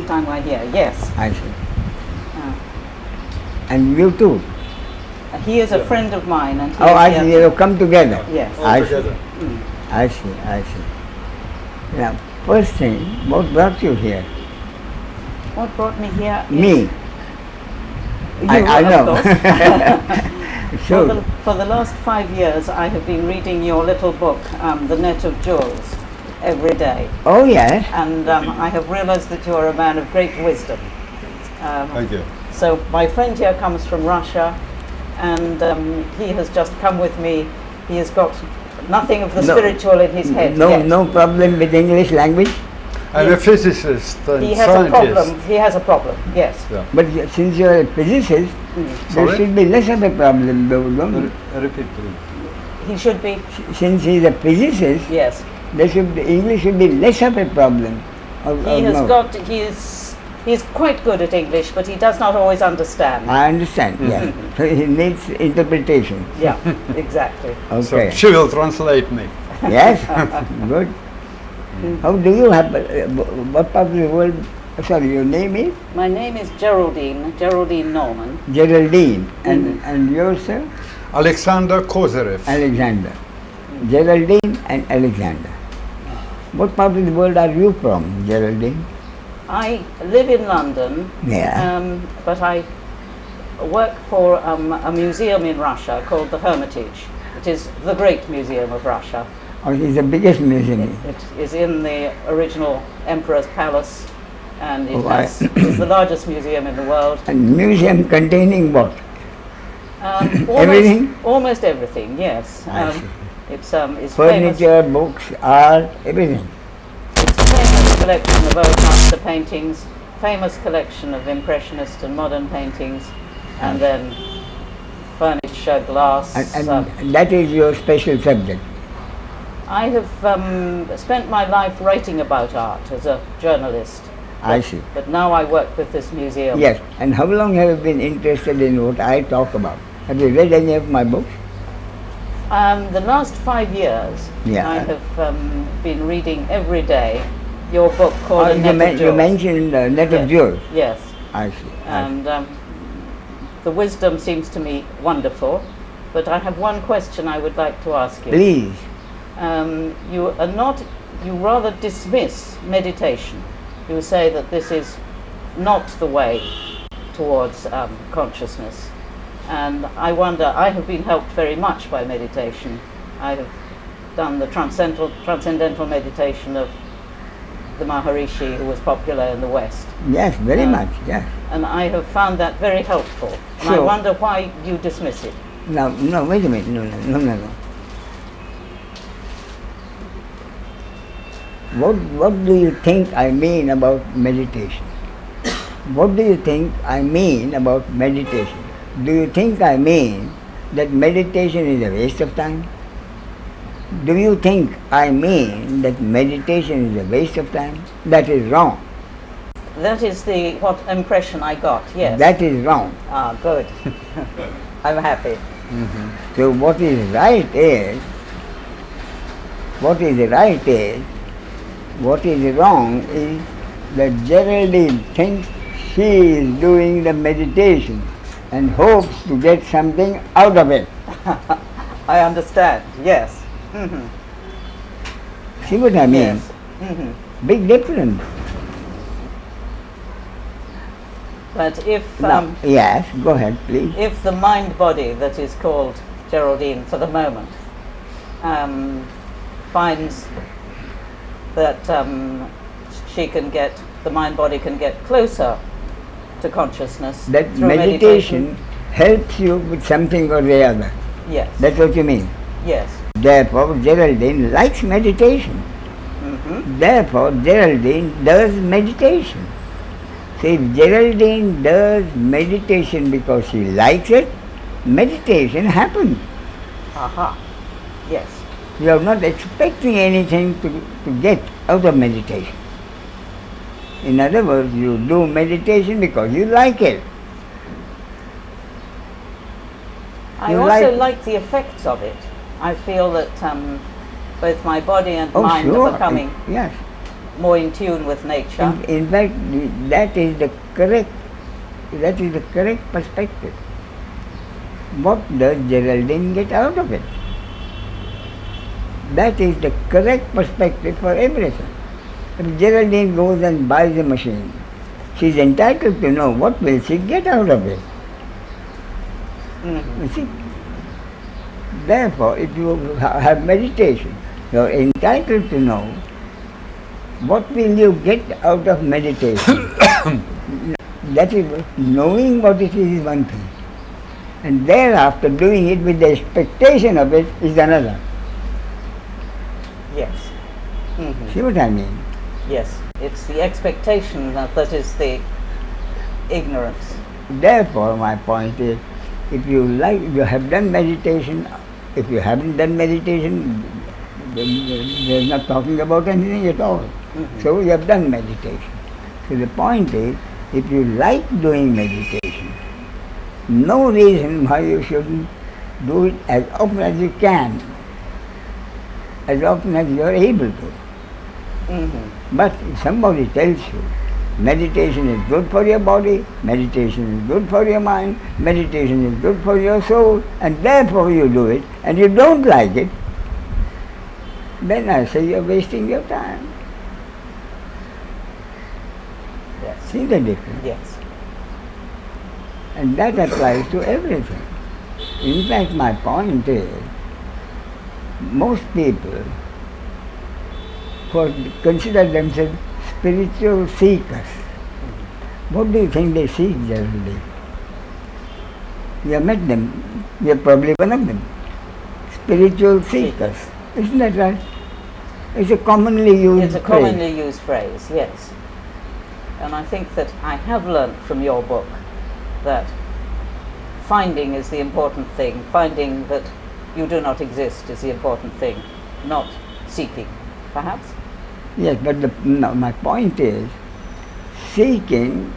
Time I hear, yes. I see. And you too? He is a friend of mine, and he Oh, is I here see. You have come together. Yes. I see. I see. I see. Now, first thing, what brought you here? What brought me here? Me. You, I know. of course. So, For the last 5 years, I have been reading your little book, The Net of Jewels, every day. oh yes. And I have realized that you are a man of great wisdom. Thank you. So my friend here comes from Russia, and he has just come with me. He has got nothing of the No. spiritual in his head No, yet. no problem with English language. I'm a physicist and He has scientist. a problem. He has a problem. Yes. Yeah. But since you are a physicist, there Sorry? should be less of a problem, though, don't you? Repeat, please. He should be. Since he is a physicist, Yes. English should be less of a problem. He has got. He's quite good at English, but he does not always understand. I understand. Yeah. So he needs interpretation. Yeah. Exactly. So Okay. she will translate me. Yes. Good. How do you have? What part of the world? Sorry, your name is My name is Geraldine Norman. Geraldine, and yours, sir? Alexander Kozyrev. Alexander. Geraldine and Alexander. What part of the world are you from, Geraldine? I live in London, Yeah. but I work for a museum in Russia called the Hermitage. It is the great museum of Russia. Oh, it's the biggest museum. It is in the original Emperor's Palace, and it Oh, I- is the largest museum in the world. And museum containing what? Almost, Everything? Almost everything, yes. I see. It's famous. Furniture, books, art, everything. Famous collection of old master paintings, famous collection of impressionist and modern paintings, and then furniture, glass. And that is your special subject. I have spent my life writing about art as a journalist. I see. But now I work with this museum. Yes. And how long have you been interested in what I talk about? Have you read any of my books? The last 5 years, Yeah. I have been reading every day your book called A Net of You Jewels. mentioned Net of Yes. Jewels. Yes. I see. And the wisdom seems to me wonderful, but I have one question I would like to ask you. Please. You rather dismiss meditation. You say that this is not the way towards consciousness. And I wonder, I have been helped very much by meditation. I have done the transcendental meditation of the Maharishi, who was popular in the West. Yes, very much. Yes. And I have found that very helpful. And I So- wonder why you dismiss it. Now, no, wait a minute. No. What do you think I mean about meditation? What do you think I mean about meditation? Do you think I mean that meditation is a waste of time? Do you think I mean that meditation is a waste of time? That is wrong. That is what impression I got, yes. That is wrong. Ah, good. I'm happy. So what is right is what is wrong is that Geraldine thinks she is doing the meditation and hopes to get something out of it. I understand, yes. Mhm. See what I mean? Yes. Mhm. Big difference. But if Yes, go ahead, please. if the mind body that is called Geraldine for the moment finds that she can get, the mind body can get closer to consciousness That through meditation helps you with something or the other. Yes. That's what you mean. Yes. Therefore, Geraldine likes meditation. Mhm. Therefore, Geraldine does meditation. So if Geraldine does meditation because she likes it, meditation happens. Aha. Yes. You are not expecting anything to get out of meditation. In other words, you do meditation because you like it. I You also like- like the effects of it. I feel that both my body and Oh, mind sure. are becoming Yes. more in tune with nature. In fact, that is the correct perspective. What does Geraldine get out of it? That is the correct perspective for everything. If Geraldine goes and buys a machine, she is entitled to know what will she get out of it. Mm-hmm. You see? Therefore, if you have meditation, you are entitled to know what will you get out of meditation. That is, knowing what it is one thing, and thereafter doing it with the expectation of it is another. Yes. Mm-hmm. See what I mean? Yes. It's the expectation that is the ignorance. Therefore, my point is, if you have done meditation, if you haven't done meditation, there's not talking about anything at all. Mm-hmm. So you have done meditation. So the point is, if you like doing meditation, no reason why you shouldn't do it as often as you can, as often as you are able to. Mm-hmm. But if somebody tells you, meditation is good for your body, meditation is good for your mind, meditation is good for your soul, and therefore you do it, and you don't like it, then I say you're wasting your time. Yes. See the difference? Yes. And that applies to everything. In fact, my point is, most people who consider themselves spiritual seekers, what do you think they seek generally? You have met them, you are probably one of them. Spiritual seekers. Isn't that right? It's a commonly used It's a phrase. commonly used phrase, yes. And I think that I have learnt from your book that finding is the important thing. Finding that you do not exist is the important thing, not seeking, perhaps? Yes, but my point is, seeking,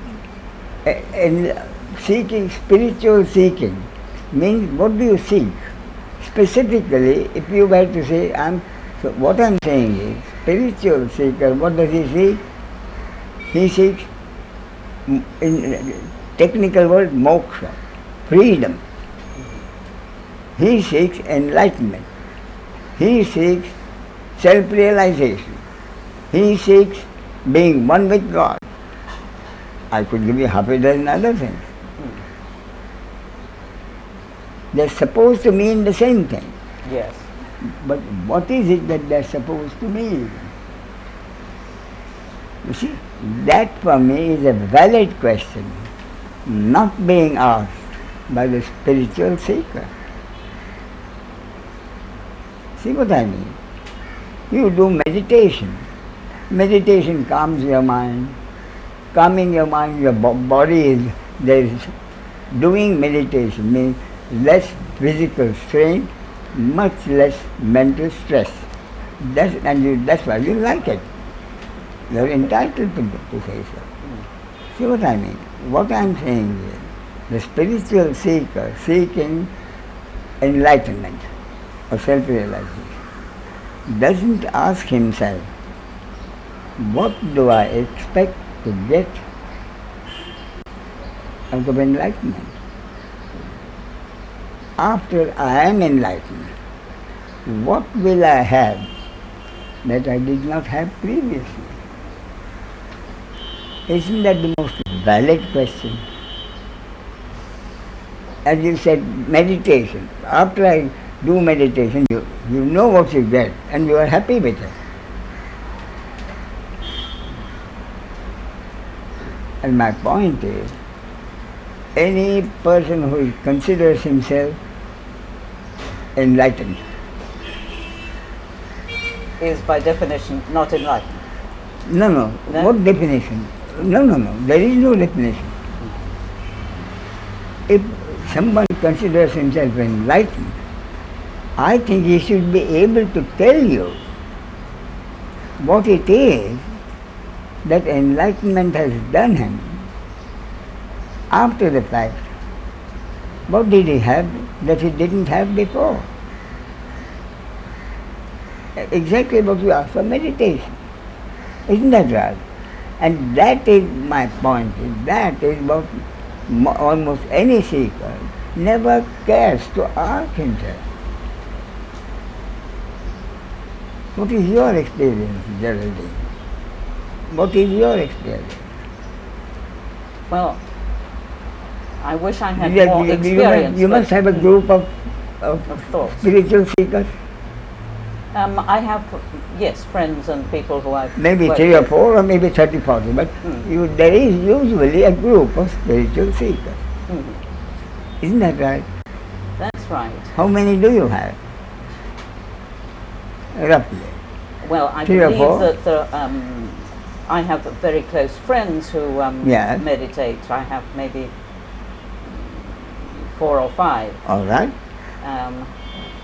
spiritual seeking, means what do you seek? Specifically, if you were to say, so what I'm saying is, spiritual seeker, what does he seek? He seeks, in technical word, moksha, freedom. He seeks enlightenment. He seeks self-realization. He seeks being one with God. I could give you half a dozen other things. They're supposed to mean the same thing. Yes. But what is it that they're supposed to mean? You see, that for me is a valid question, not being asked by the spiritual seeker. See what I mean? You do meditation. Meditation calms your mind. Calming your mind, your body is doing meditation means less physical strain, much less mental stress. That's why you like it. You're entitled to say so. See what I mean? What I'm saying is, the spiritual seeker seeking enlightenment or self-realization doesn't ask himself, what do I expect to get out of enlightenment? After I am enlightened, what will I have that I did not have previously? Isn't that the most valid question? As you said, meditation. After I do meditation, you know what you get and you are happy with it. And my point is, any person who considers himself enlightened Is by definition not enlightened. No. What definition? No. There is no definition. If someone considers himself enlightened, I think he should be able to tell you what it is that enlightenment has done him after the fact. What did he have that he didn't have before? Exactly what you asked for meditation. Isn't that right? And that is my point. That is what almost any seeker never cares to ask himself. What is your experience, Geraldine? What is your experience? Well, I wish I had more experience. You must have a group of thoughts. spiritual seekers. I have, yes, friends and people who I've Maybe worked 3 or with. 4 or maybe 30, 40, but there is usually a group of spiritual seekers. Isn't that right? That's right. How many do you have? Roughly. Well, I 3 or believe 4? that I have very close friends who Yes. meditate. I have maybe 4 or 5. All right.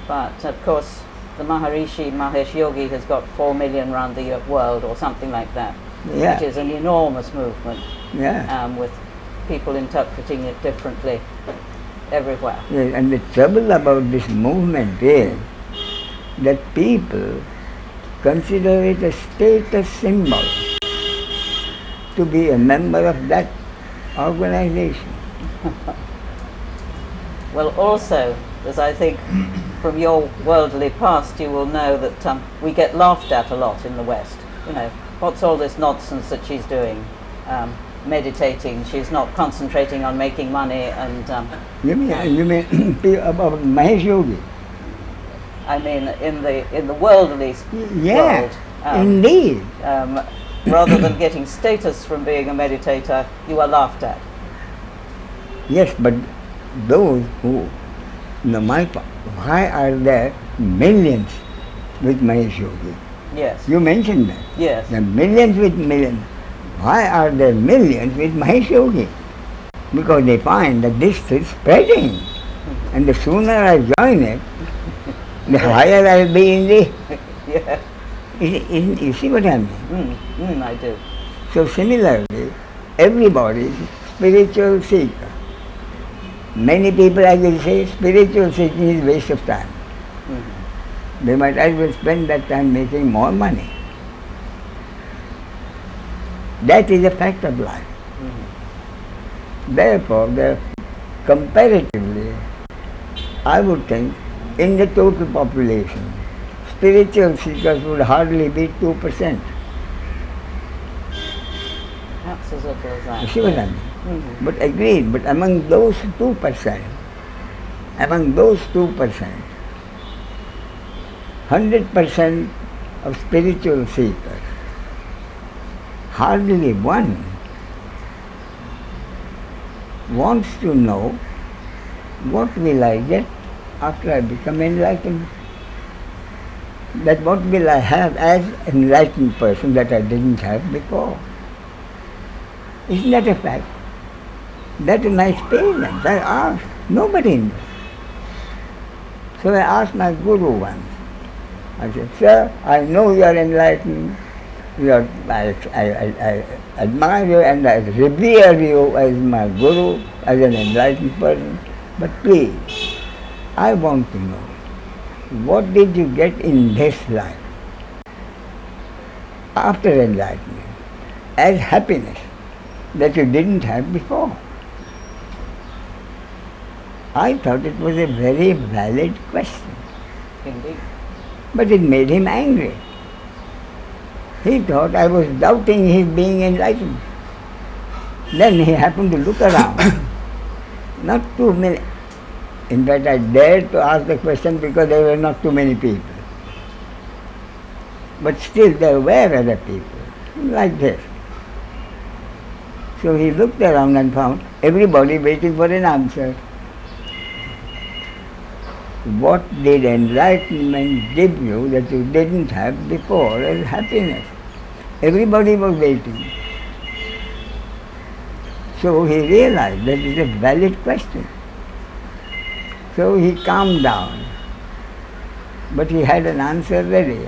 But of course, the Maharishi Mahesh Yogi has got 4 million around the world or something like that, Yeah. which is an enormous movement Yeah. with people interpreting it differently everywhere. Yes. And the trouble about this movement is that people consider it a status symbol to be a member of that organization. Well, also, as I think from your worldly past, you will know that we get laughed at a lot in the West. You know, what's all this nonsense that she's doing? Meditating, she's not concentrating on making money, and You mean about Mahesh Yogi? I mean, in the worldly Yeah, world, indeed. rather than getting status from being a meditator, you are laughed at. Yes, but those who, why are there millions with Mahesh Yogi? Yes. You mentioned that. Yes. There are millions with millions. Why are there millions with Mahesh Yogi? Because they find that this is spreading. And the sooner I join it, the higher I'll be in the... Yeah. You see what I mean? I do. So similarly, everybody is spiritual seeker. Many people, I will say, spiritual seeking is waste of time. They might as well spend that time making more money. That is a fact of life. Therefore, comparatively, I would think, in the total population, spiritual seekers would hardly be 2%. Perhaps as little as that. You see what I mean? But agreed, but among those 2%, 100% of spiritual seekers, hardly one wants to know what will I get after I become enlightened. That what will I have as an enlightened person that I didn't have before. Isn't that a fact? That is my experience. I asked, nobody knew. So I asked my guru once. I said, sir, I know you are enlightened. I admire you and I revere you as my guru, as an enlightened person. But please, I want to know, what did you get in this life after enlightenment as happiness that you didn't have before? I thought it was a very valid question. Indeed. But it made him angry. He thought I was doubting his being enlightened. Then he happened to look around. Not too many. In fact, I dared to ask the question because there were not too many people. But still there were other people, like this. So he looked around and found everybody waiting for an answer. What did enlightenment give you that you didn't have before as happiness? Everybody was waiting. So he realized that it is a valid question. So he calmed down. But he had an answer ready.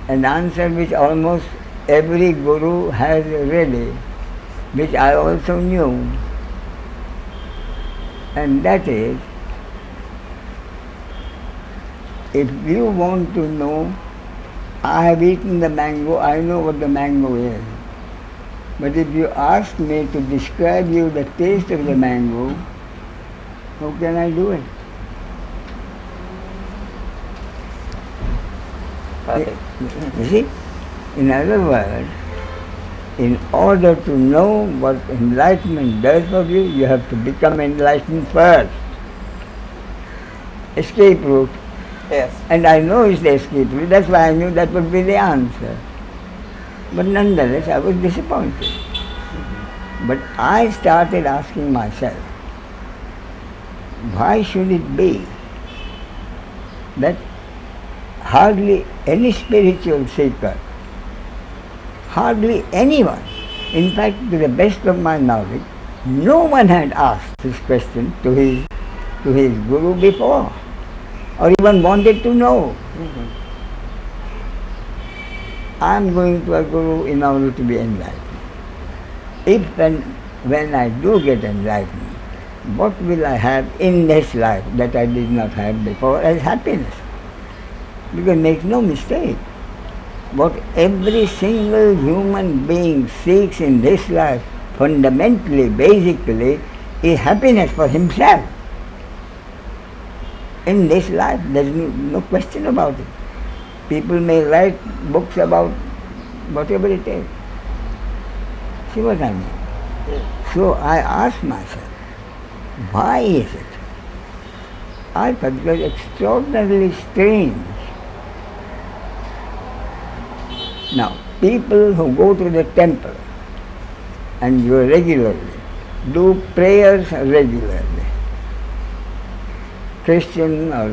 An answer which almost every guru has ready, which I also knew. And that is, if you want to know I have eaten the mango, I know what the mango is. But if you ask me to describe you the taste of the mango, how can I do it? Perfect. You see? In other words, in order to know what enlightenment does for you, you have to become enlightened first. Escape route. Yes. And I know it's the escape route, that's why I knew that would be the answer. But nonetheless, I was disappointed. But I started asking myself, why should it be that hardly any spiritual seeker, hardly anyone, in fact, to the best of my knowledge, no one had asked this question to his guru before, or even wanted to know. I am going to a guru in order to be enlightened. If and when I do get enlightened, what will I have in this life that I did not have before as happiness? Because make no mistake, what every single human being seeks in this life, fundamentally, basically, is happiness for himself. In this life, there is no question about it. People may write books about whatever it is. See what I mean? So I asked myself, why is it? I thought it was extraordinarily strange. Now, people who go to the temple and you regularly, do prayers regularly, Christian or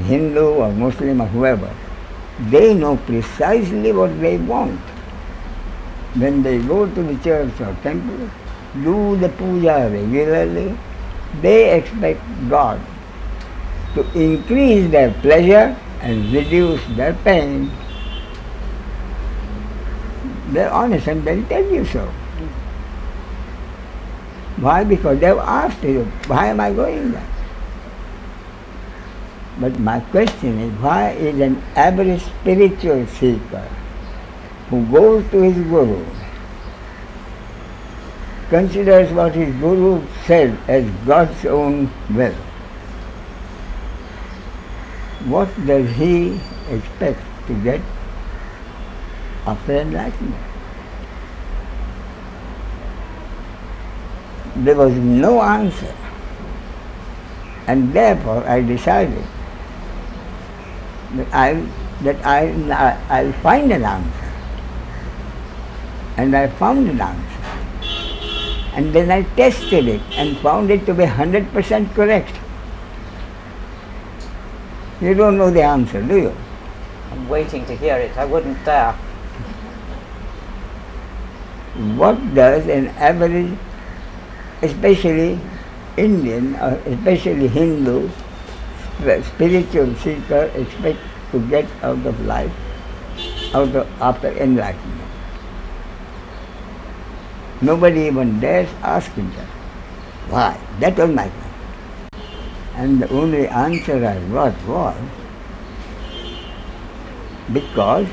Hindu or Muslim or whoever, they know precisely what they want. When they go to the church or temple, do the puja regularly, they expect God to increase their pleasure and reduce their pain. They're honest and they'll tell you so. Why? Because they've asked you, why am I going there? But my question is, why is an average spiritual seeker who goes to his guru, considers what his guru said as God's own will, what does he expect to get after enlightenment? There was no answer, and therefore I decided that I'll find an answer, and I found an answer, and then I tested it and found it to be 100% correct. You don't know the answer, do you? I'm waiting to hear it. I wouldn't dare. What does an average, especially Indian or especially Hindu, spiritual seeker expect to get out of life, after enlightenment? Nobody even dares ask himself. Why? That was my question. And the only answer I got was, because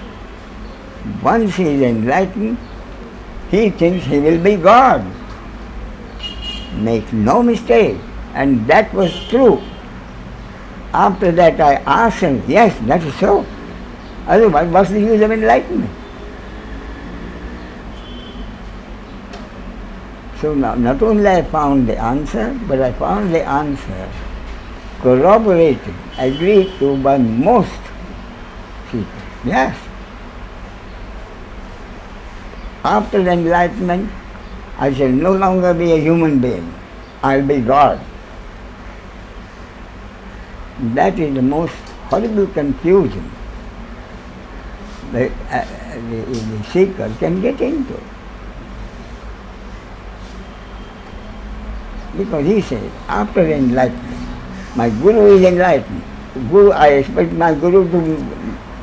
once he is enlightened, he thinks he will be God. Make no mistake. And that was true. After that I asked him, yes, that is so. Otherwise, what's the use of enlightenment? So now, not only I found the answer, but I found the answer corroborated, agreed to by most people. Yes. After the enlightenment, I shall no longer be a human being. I'll be God. That is the most horrible confusion the seeker can get into. Because he says, after enlightenment, my guru is enlightened. I expect my guru to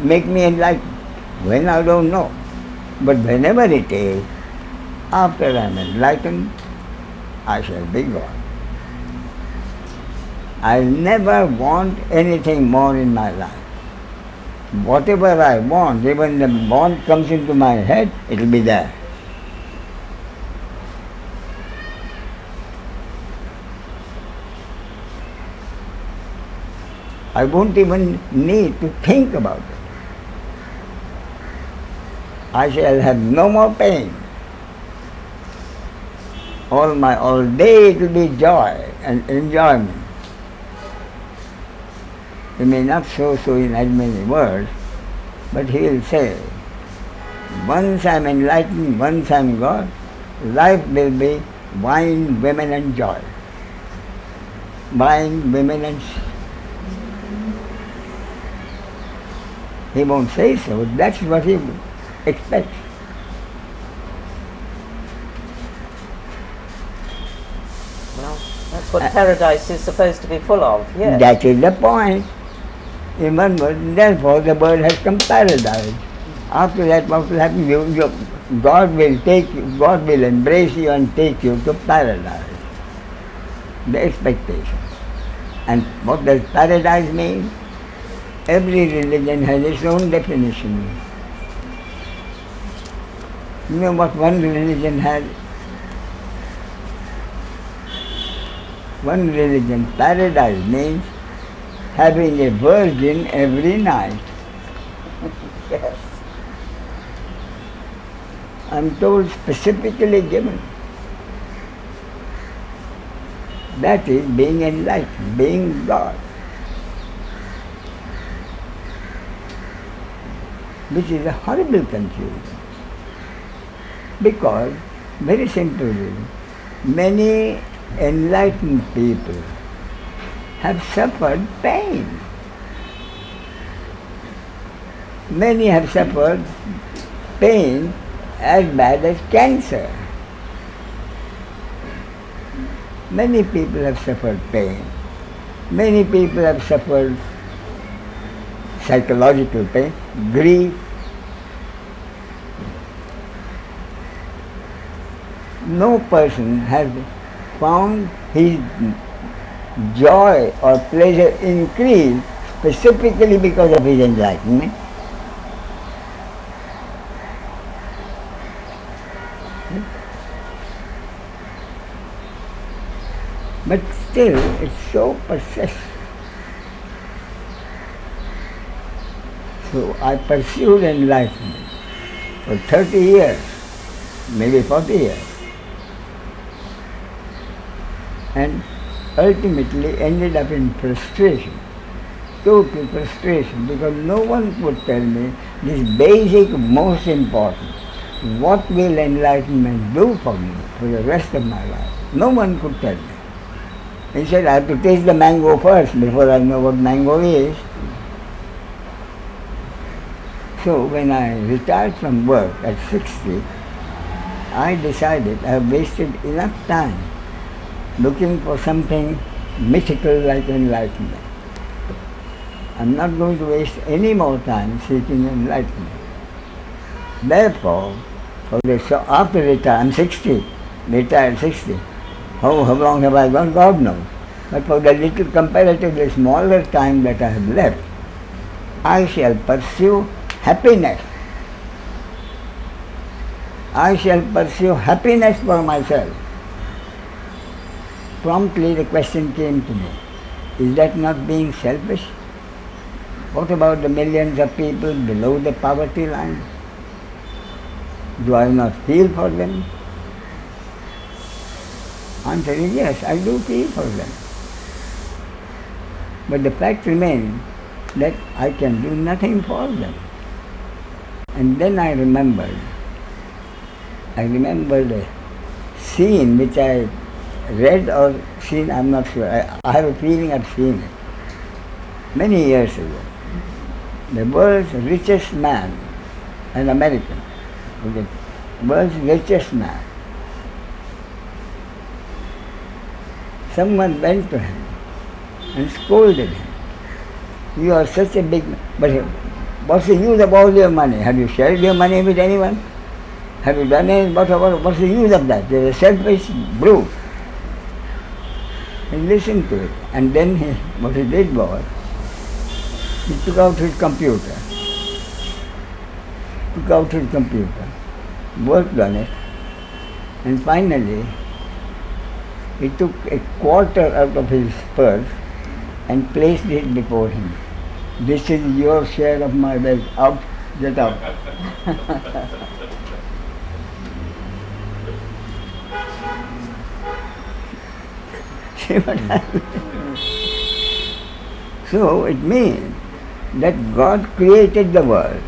make me enlightened. When, I don't know. But whenever it is, after I am enlightened, I shall be God. I'll never want anything more in my life. whatever I want, even the want comes into my head, it will be there. I won't even need to think about it. I shall have no more pain. All day it will be joy and enjoyment. He may not show so in as many words, but he will say, once I am enlightened, once I am God, life will be wine, women and joy. Wine, women and... He won't say so, that's what he expects. Well, that's what paradise is supposed to be full of, yes. That is the point. In one word, therefore the bird has come paradise. After that, what will happen? God will take you, God will embrace you and take you to paradise. The expectation. And what does paradise mean? Every religion has its own definition. You know what one religion has? One religion, paradise means having a virgin every night. Yes. I'm told specifically given. That is being enlightened, being God. Which is a horrible confusion. Because, very simply, many enlightened people have suffered pain. Many have suffered pain as bad as cancer. Many people have suffered pain. Many people have suffered psychological pain, grief. No person has found his joy or pleasure increase specifically because of his enlightenment. But still, it so persists. So I pursued enlightenment for 30 years, maybe 40 years. And ultimately ended up in frustration, total frustration, because no one could tell me this basic, most important, what will enlightenment do for me for the rest of my life? No one could tell me. He said, I have to taste the mango first before I know what mango is. So when I retired from work at 60, I decided I have wasted enough time looking for something mythical like enlightenment. I'm not going to waste any more time seeking enlightenment. Therefore, after retirement, I'm 60, retired 60. How long have I gone? God knows. But for the little comparatively smaller time that I have left, I shall pursue happiness. I shall pursue happiness for myself. Promptly the question came to me, is that not being selfish? What about the millions of people below the poverty line? Do I not feel for them? Answer is yes, I do feel for them. But the fact remains that I can do nothing for them. And then I remembered a scene which I read or seen, I'm not sure. I have a feeling I've seen it. Many years ago, the world's richest man, an American, the world's richest man, someone went to him and scolded him. You are such a big man, but what's the use of all your money? Have you shared your money with anyone? Have you done it? What's the use of that? You're a selfish brute. He listened to it, and then what he did was, he took out his computer took out his computer, worked on it, and finally he took a quarter out of his purse and placed it before him. This is your share of my wealth. Out, get out. See what happened? So it means that God created the world.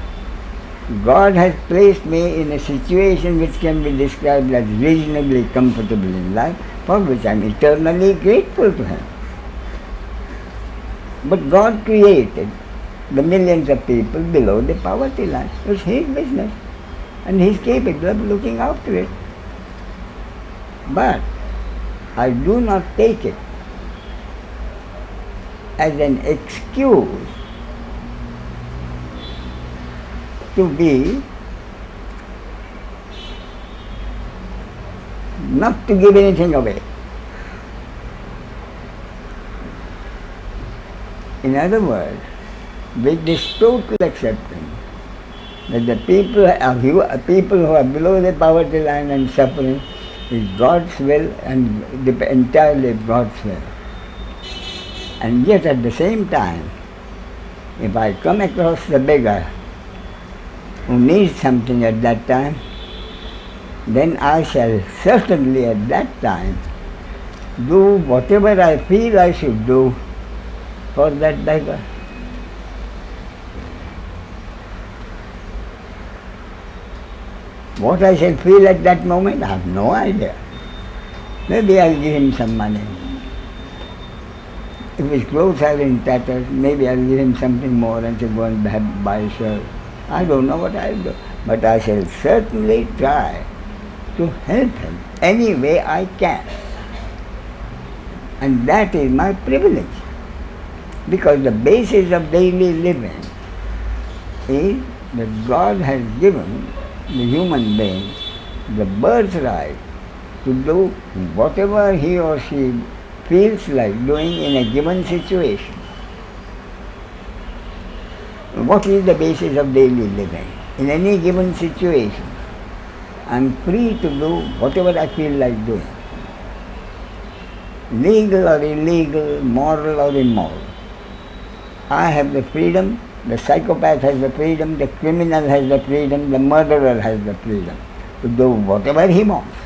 God has placed me in a situation which can be described as reasonably comfortable in life, for which I am eternally grateful to Him. But God created the millions of people below the poverty line. It's His business, and He is capable of looking after it. But I do not take it as an excuse to be not to give anything away. In other words, with this total acceptance that the people who are below the poverty line and suffering is God's will and entirely God's will. And yet at the same time, if I come across the beggar who needs something at that time, then I shall certainly at that time do whatever I feel I should do for that beggar. What I shall feel at that moment, I have no idea. Maybe I'll give him some money. If his clothes are in tatters, maybe I'll give him something more and say, go and buy a shirt. I don't know what I'll do. But I shall certainly try to help him any way I can. And that is my privilege. Because the basis of daily living is that God has given the human being the birthright to do whatever he or she feels like doing in a given situation. What is the basis of daily living? In any given situation, I am free to do whatever I feel like doing. Legal or illegal, moral or immoral. I have the freedom, the psychopath has the freedom, the criminal has the freedom, the murderer has the freedom to do whatever he wants.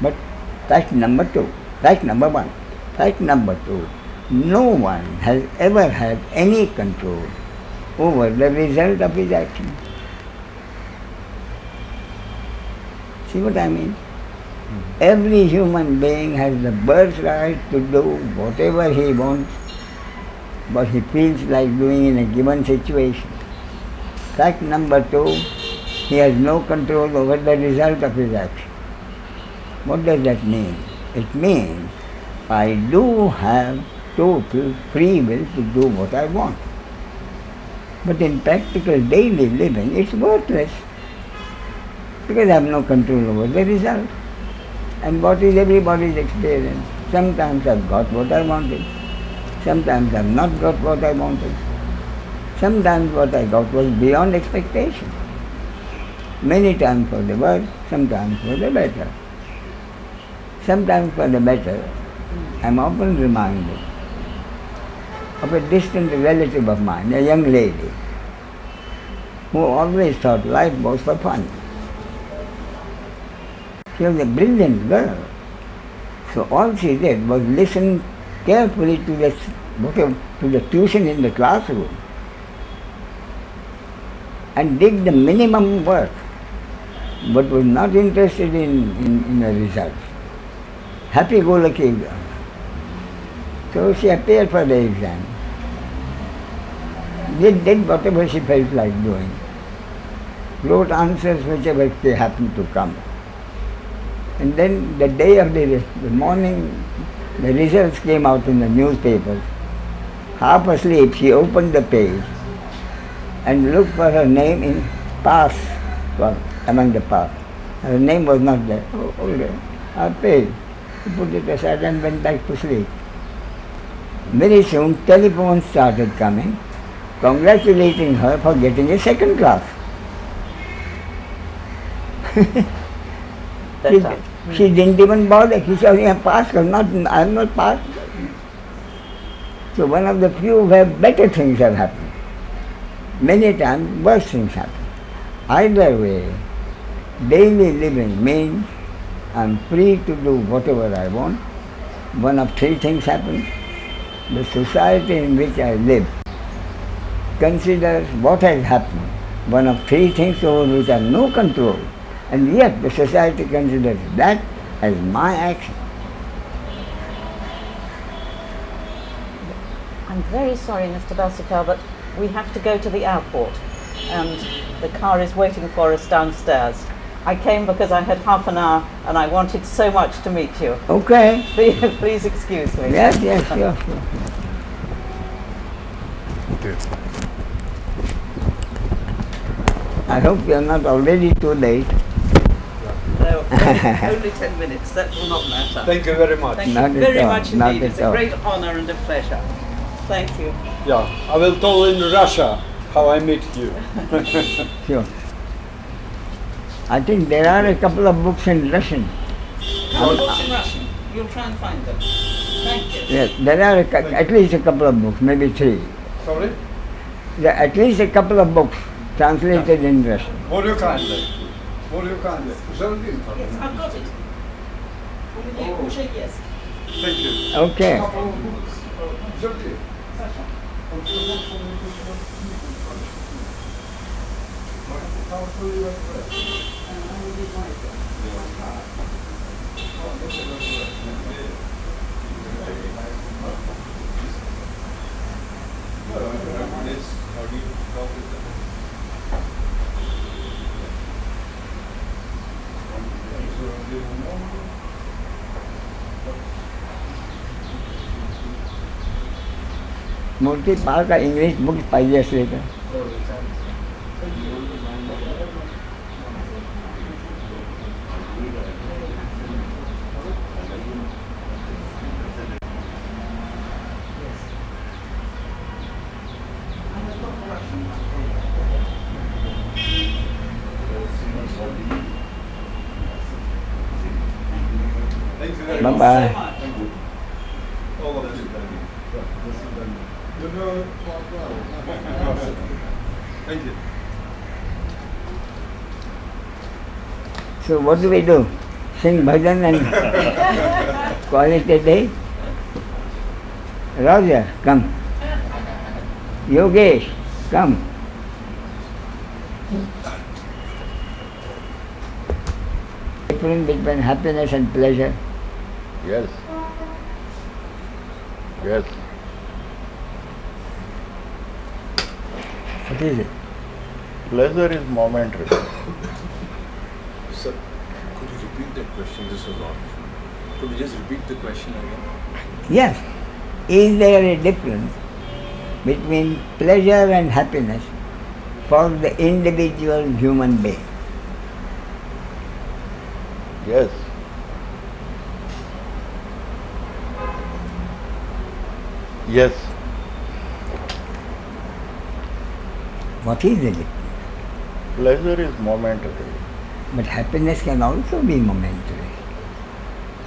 But fact number two, fact number one, fact number two, no one has ever had any control over the result of his action. See what I mean? Every human being has the birthright to do whatever he wants, what he feels like doing in a given situation. Fact number two, he has no control over the result of his action. What does that mean? It means I do have total free will to do what I want. But in practical daily living, it's worthless because I have no control over the result. And what is everybody's experience? Sometimes I've got what I wanted. Sometimes I've not got what I wanted. Sometimes what I got was beyond expectation. Many times for the worse, sometimes for the better. Sometimes for the better, I'm often reminded of a distant relative of mine, a young lady, who always thought life was for fun. She was a brilliant girl. So all she did was listen carefully to the tuition in the classroom and did the minimum work, but was not interested in the result. Happy-go-lucky girl. So she appeared for the exam. Did whatever she felt like doing. Wrote answers whichever they happened to come. And then the day of the morning, the results came out in the newspapers. Half asleep, she opened the page and looked for her name in pass, among the pass. Her name was not there. Oh, okay. Her page. She put it aside and went back to sleep. Very soon, telephones started coming congratulating her for getting a second class. Better. She didn't even bother. She said, I passed, I am not passed. So one of the few where better things have happened. Many times worse things happen. Either way, daily living means I am free to do whatever I want. One of three things happens. The society in which I live considers what has happened one of three things over which I have no control, and yet the society considers that as my action. I'm very sorry, Mr. Balsekar, but we have to go to the airport, and the car is waiting for us downstairs. I came because I had half an hour and I wanted so much to meet you. Okay. Please excuse me. Yes, sure. I hope you are not already too late. No, only 10 minutes, that will not matter. Thank you very much. Thank Not you at very all, much not indeed. It's at a all. great honor and a pleasure. Thank you. Yeah, I will tell in Russia how I met you. Sure. I think there are a couple of books in Russian. Books in Russian. You'll try and find them. Thank you. Yes, there are at least a couple of books, maybe three. Sorry? There are at least a couple of books translated in Russian. More you kindly. More you kindly. Yes, I've got it. Yes. Thank you. Okay. Murthy Pal का English book पाहिजे असले तर Bye bye. All of you. Thank you. So what do we do? Sing bhajan and call it a day? Roger, come. Yogesh, come. Difference between happiness and pleasure. Yes. Yes. What is it? Pleasure is momentary. Sir, could you repeat that question? This was not. Could you just repeat the question again? Yes. Is there a difference between pleasure and happiness for the individual human being? Yes. Yes. What is the difference? Pleasure is momentary. But happiness can also be momentary.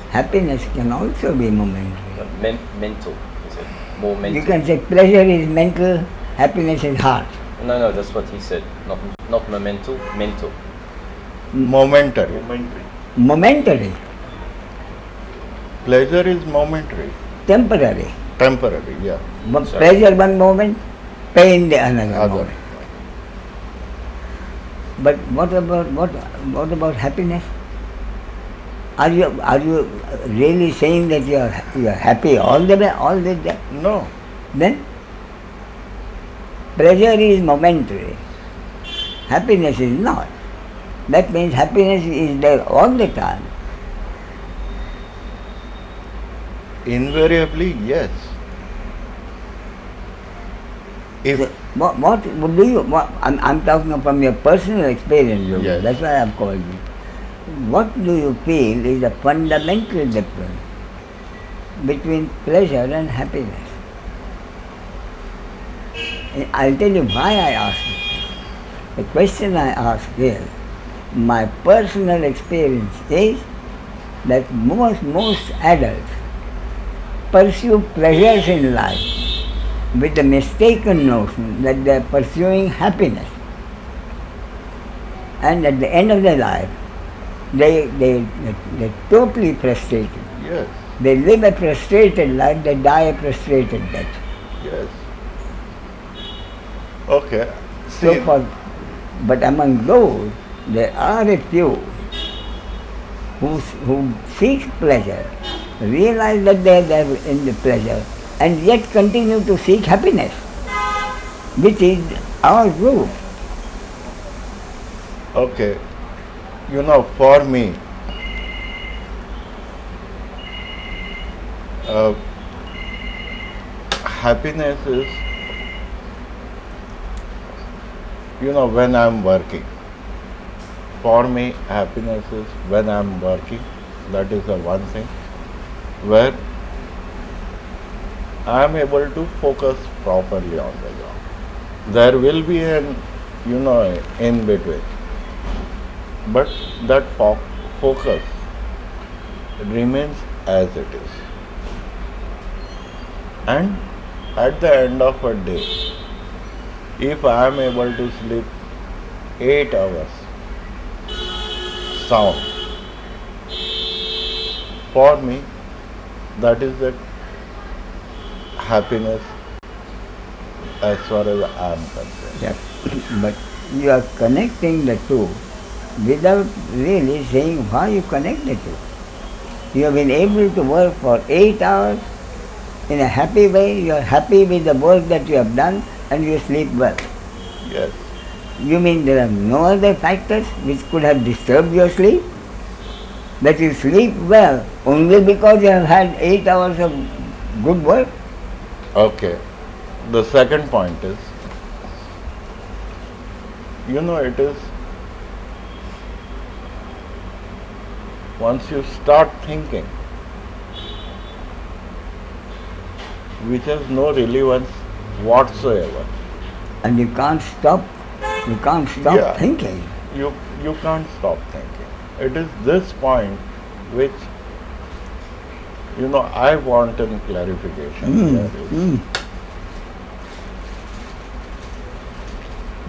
Happiness can also be momentary. Mental, is it? More mental. You can say pleasure is mental, happiness is heart. No, that's what he said. Not momental, mental. Momentary. Momentary, Pleasure is momentary. temporary. Temporary, yeah. But Sorry. pleasure one moment, pain the another Other. moment. But what about happiness? Are you really saying that you are happy all the day? No. Then pleasure is momentary. Happiness is not. That means happiness is there all the time. Invariably, yes. If What do you? I'm talking from your personal experience, Yogi. Yes. That's why I've called you. What do you feel is the fundamental difference between pleasure and happiness? I'll tell you why I asked it. The question I ask is, my personal experience is that most adults pursue pleasures in life with the mistaken notion that they are pursuing happiness. And at the end of their life, they're totally frustrated. Yes. They live a frustrated life, they die a frustrated death. Yes. Okay. So but among those, there are a few who seek pleasure, realize that they are in the pleasure, and yet continue to seek happiness, which is our group. Okay. For me, happiness is, when I'm working. For me, happiness is when I'm working. That is the one thing where I'm able to focus properly on the job. There will be an, in between. But that focus remains as it is. And at the end of a day, if I am able to sleep 8 hours sound, for me, that is the happiness as far as I am concerned. Yeah. But you are connecting the two without really saying why you connect the two. You have been able to work for 8 hours in a happy way, you are happy with the work that you have done, and you sleep well. Yes. You mean there are no other factors which could have disturbed your sleep? That you sleep well only because you have had 8 hours of good work? Okay. The second point is, it is once you start thinking, which has no relevance whatsoever. And you can't stop Yeah. thinking. You can't stop thinking. It is this point which, I want a clarification here is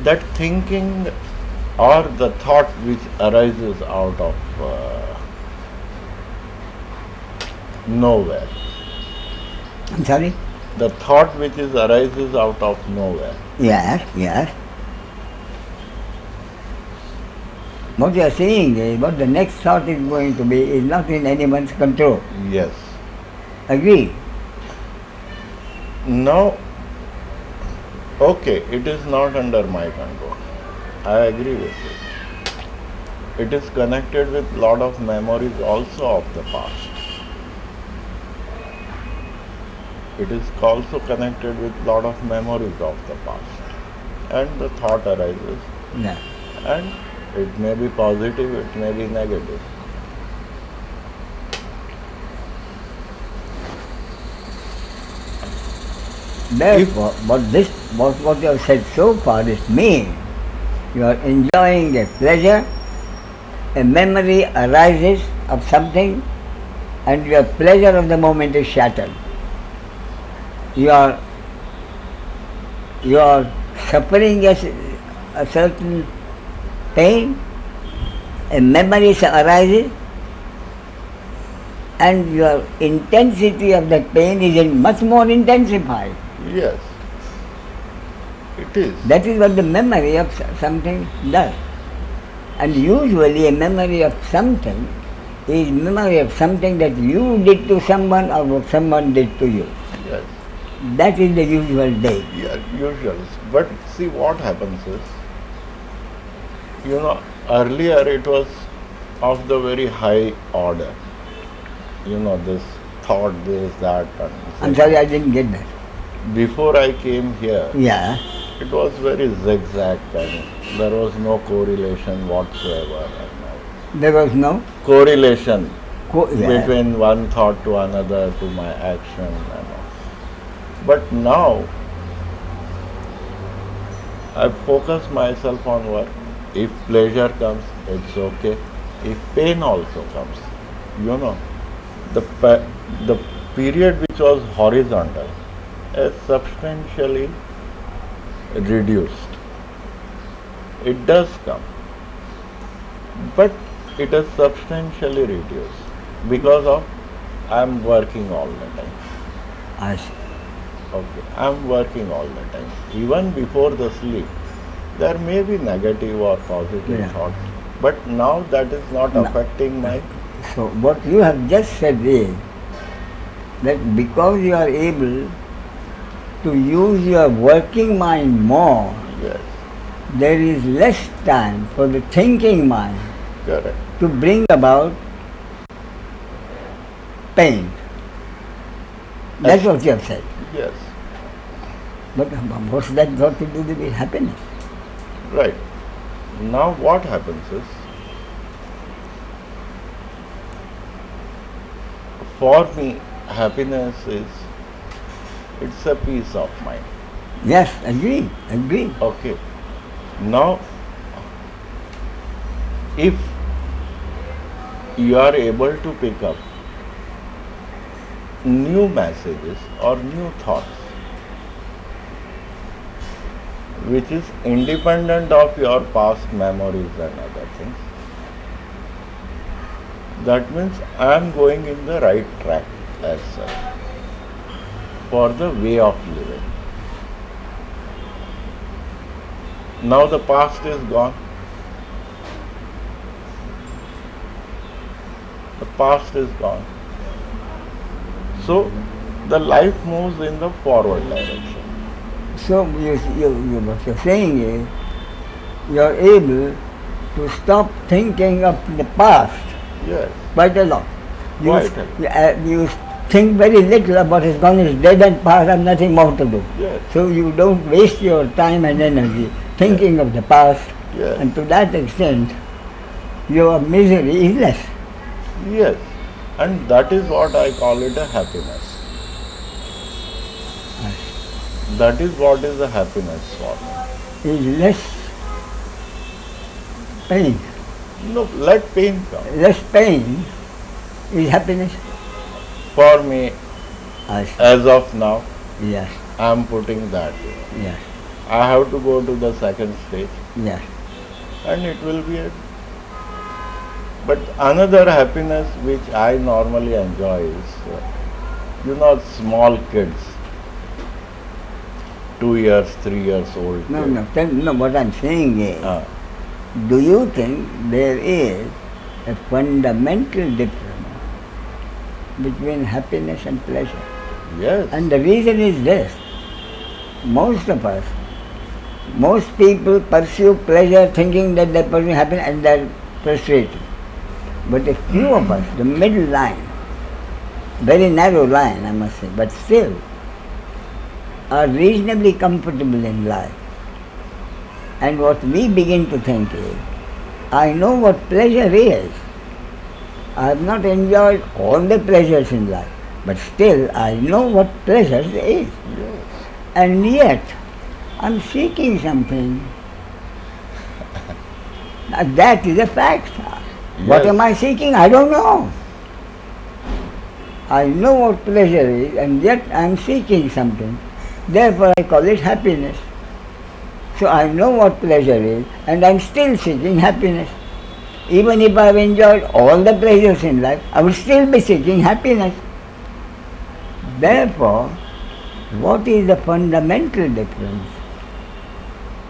that thinking or the thought which arises out of nowhere. I'm sorry? The thought which arises out of nowhere. Yes, yes. What you are saying is what the next thought is going to be is not in anyone's control. Yes. Agree? No. Okay, it is not under my control. I agree with it. It is connected with lot of memories also of the past. It is also connected with lot of memories of the past. And the thought arises. No. And it may be positive, it may be negative. Therefore, what you have said so far is mean. You are enjoying a pleasure, a memory arises of something, and your pleasure of the moment is shattered. You are suffering a certain pain, a memory arises, and your intensity of that pain is much more intensified. Yes. It is. That is what the memory of something does. And usually a memory of something is memory of something that you did to someone or what someone did to you. Yes. That is the usual day. Yeah, usual. But see what happens is, earlier it was of the very high order. This thought, this, that. I'm sorry, I didn't get that. Before I came here, Yeah. it was very zigzag and there was no correlation whatsoever. There was no Correlation yeah. between one thought to another, to my action and all. But now, I focus myself on work. If pleasure comes, it's okay. If pain also comes, you know, the period which was horizontal is substantially reduced. It does come, but it is substantially reduced because of I am working all the time. I see. Okay, I am working all the time. Even before the sleep, there may be negative or positive Yeah. thoughts, but now that is not No. affecting my. So what you have just said is that because you are able to use your working mind more, Yes, there is less time for the thinking mind correct. to bring about pain. That's what you have said. Yes, But what's that got to do with happiness? right. Now what happens is, for me, happiness is, it's a peace of mind. Yes, agree. Okay. Now, if you are able to pick up new messages or new thoughts, which is independent of your past memories and other things, that means I am going in the right track as such for the way of living. Now the past is gone. The past is gone. So the life moves in the forward direction. So what you're saying is you're able to stop thinking of the past Yes. quite a lot. Quite a You think very little about it's gone, it's dead and past and nothing more to do. Yes. So you don't waste your time and energy thinking of the past, Yes. and to that extent your misery is less. Yes. And that is what I call it a happiness. That is what is a happiness for me. Is less pain. No, let pain come. Less pain is happiness. For me, I see. as of now, Yes, I am putting that. yes, I have to go to the second stage yes. and it will be a. But another happiness which I normally enjoy is, small kids, 2 years, 3 years old. No, kid. no, what I'm saying is, Ah, do you think there is a fundamental difference between happiness and pleasure? yes. And the reason is this: most of us, most people pursue pleasure thinking that they're pursuing happiness and they're frustrated. But a few of us, the middle line, very narrow line I must say, but still are reasonably comfortable in life. And what we begin to think is, I know what pleasure is. I have not enjoyed all the pleasures in life, but still I know what pleasure is. Yes. And yet, I'm seeking something. Now that is a fact. What Yes. am I seeking? I don't know. I know what pleasure is, and yet I'm seeking something. Therefore I call it happiness. So I know what pleasure is, and I'm still seeking happiness. Even if I've enjoyed all the pleasures in life, I will still be seeking happiness. Therefore, what is the fundamental difference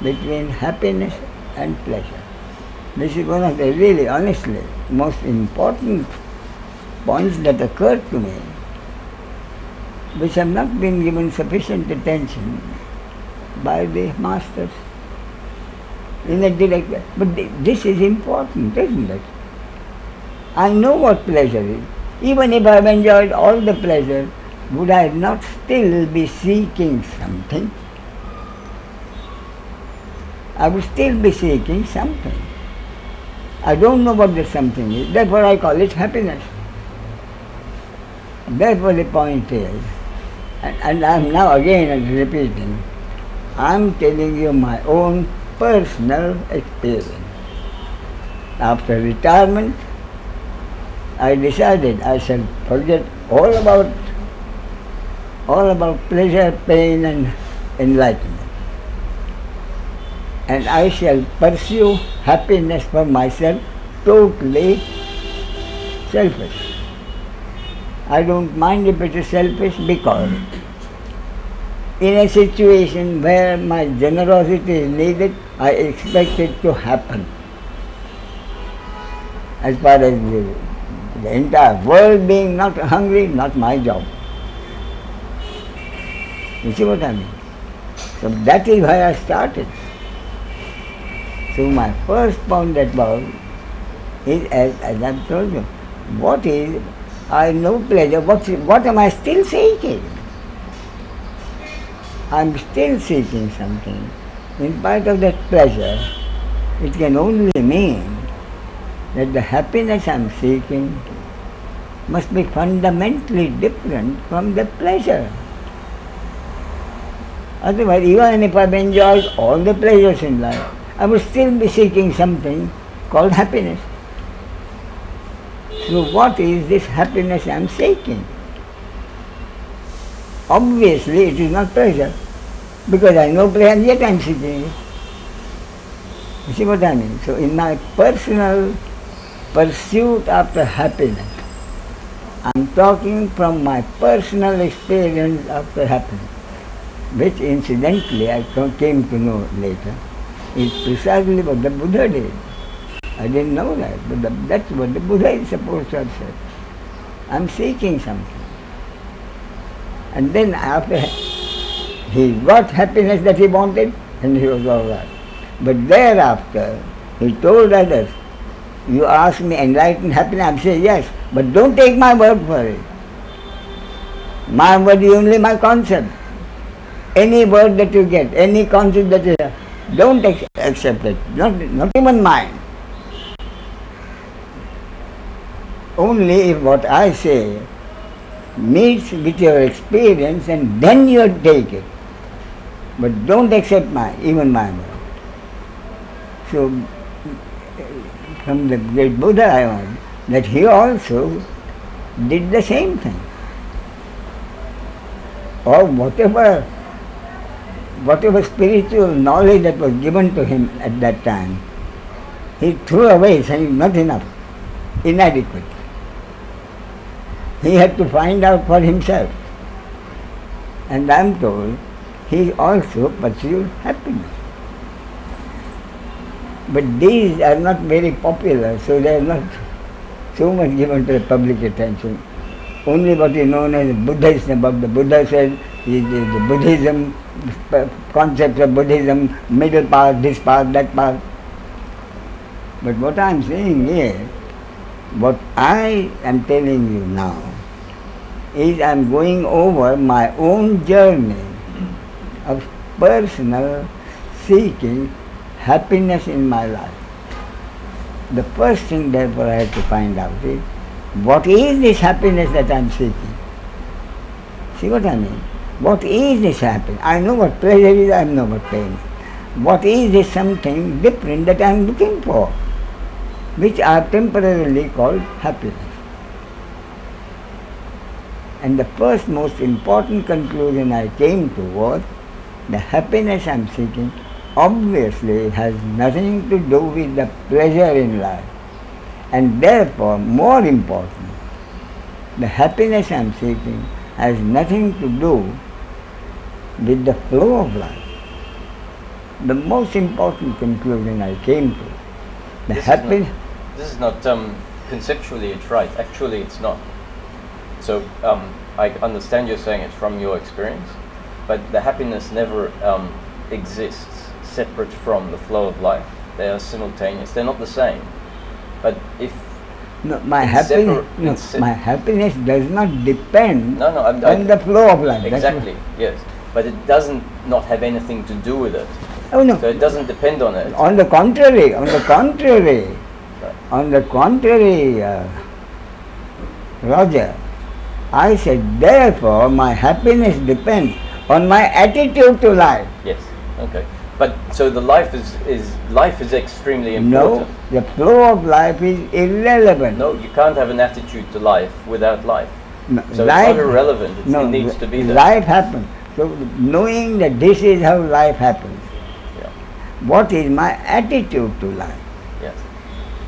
between happiness and pleasure? This is one of the really, honestly, most important points that occurred to me, which have not been given sufficient attention by the masters in a direct way. But this is important, isn't it? I know what pleasure is. Even if I have enjoyed all the pleasure, would I not still be seeking something? I would still be seeking something. I don't know what the something is, therefore I call it happiness. Therefore the point is, and I am now again repeating, I'm telling you my own personal experience. After retirement, I decided I shall forget all about pleasure, pain and enlightenment. And I shall pursue happiness for myself, totally selfish. I don't mind if it is selfish because in a situation where my generosity is needed, I expect it to happen. As far as the entire world being not hungry, not my job. You see what I mean? So that is why I started. So my first point that was is, as I've told you, what is, I know pleasure, what am I still seeking? I'm still seeking something. In spite of that pleasure, it can only mean that the happiness I'm seeking must be fundamentally different from the pleasure. Otherwise, even if I've enjoyed all the pleasures in life, I would still be seeking something called happiness. So what is this happiness I am seeking? Obviously it is not pleasure, because I know pleasure and yet I am seeking it. You see what I mean? So in my personal pursuit after happiness, I am talking from my personal experience after happiness, which incidentally I came to know later is precisely what the Buddha did. I didn't know that, but that's what the Buddha is supposed to have said. I am seeking something. And then after he got happiness that he wanted, and he was all right. But thereafter, he told others, you ask me enlightened happiness, I say yes, but don't take my word for it. My word is only my concept. Any word that you get, any concept that you have, don't accept it, not even mine. Only if what I say meets with your experience, and then you take it. But don't accept even my word. So, from the great Buddha I learned that he also did the same thing. Or whatever spiritual knowledge that was given to him at that time, he threw away, saying not enough, inadequate. He had to find out for himself. And I am told he also pursued happiness. But these are not very popular, so they are not so much given to the public attention. Only what is known as Buddhism, about the Buddha said, is the Buddhism, concepts of Buddhism, middle path, this path, that path. But what I am saying is, what I am telling you now is I am going over my own journey of personal seeking happiness in my life. The first thing therefore I have to find out is, what is this happiness that I am seeking? See what I mean? What is this happiness? I know what pleasure is, I know what pain is. What is this something different that I am looking for, which I have temporarily called happiness? And the first most important conclusion I came to was, the happiness I am seeking obviously has nothing to do with the pleasure in life. And therefore, more important, the happiness I am seeking has nothing to do with the flow of life. The most important conclusion I came to, This is not conceptually it's right, actually it's not. So I understand you're saying it's from your experience, but the happiness never exists separate from the flow of life. They are simultaneous, they're not the same. But if my happiness does not depend on the flow of life. Exactly, yes. But it doesn't not have anything to do with it. Oh no. So it doesn't depend on it. On the contrary, Roger, I said, therefore my happiness depends on my attitude to life. Yes. Okay. But so the life is extremely No, important. the flow of life is irrelevant. No, you can't have an attitude to life without life. No, So life, it's not irrelevant. It needs to be there. Life happens. So knowing that this is how life happens, Yeah. what is my attitude to life? Yes.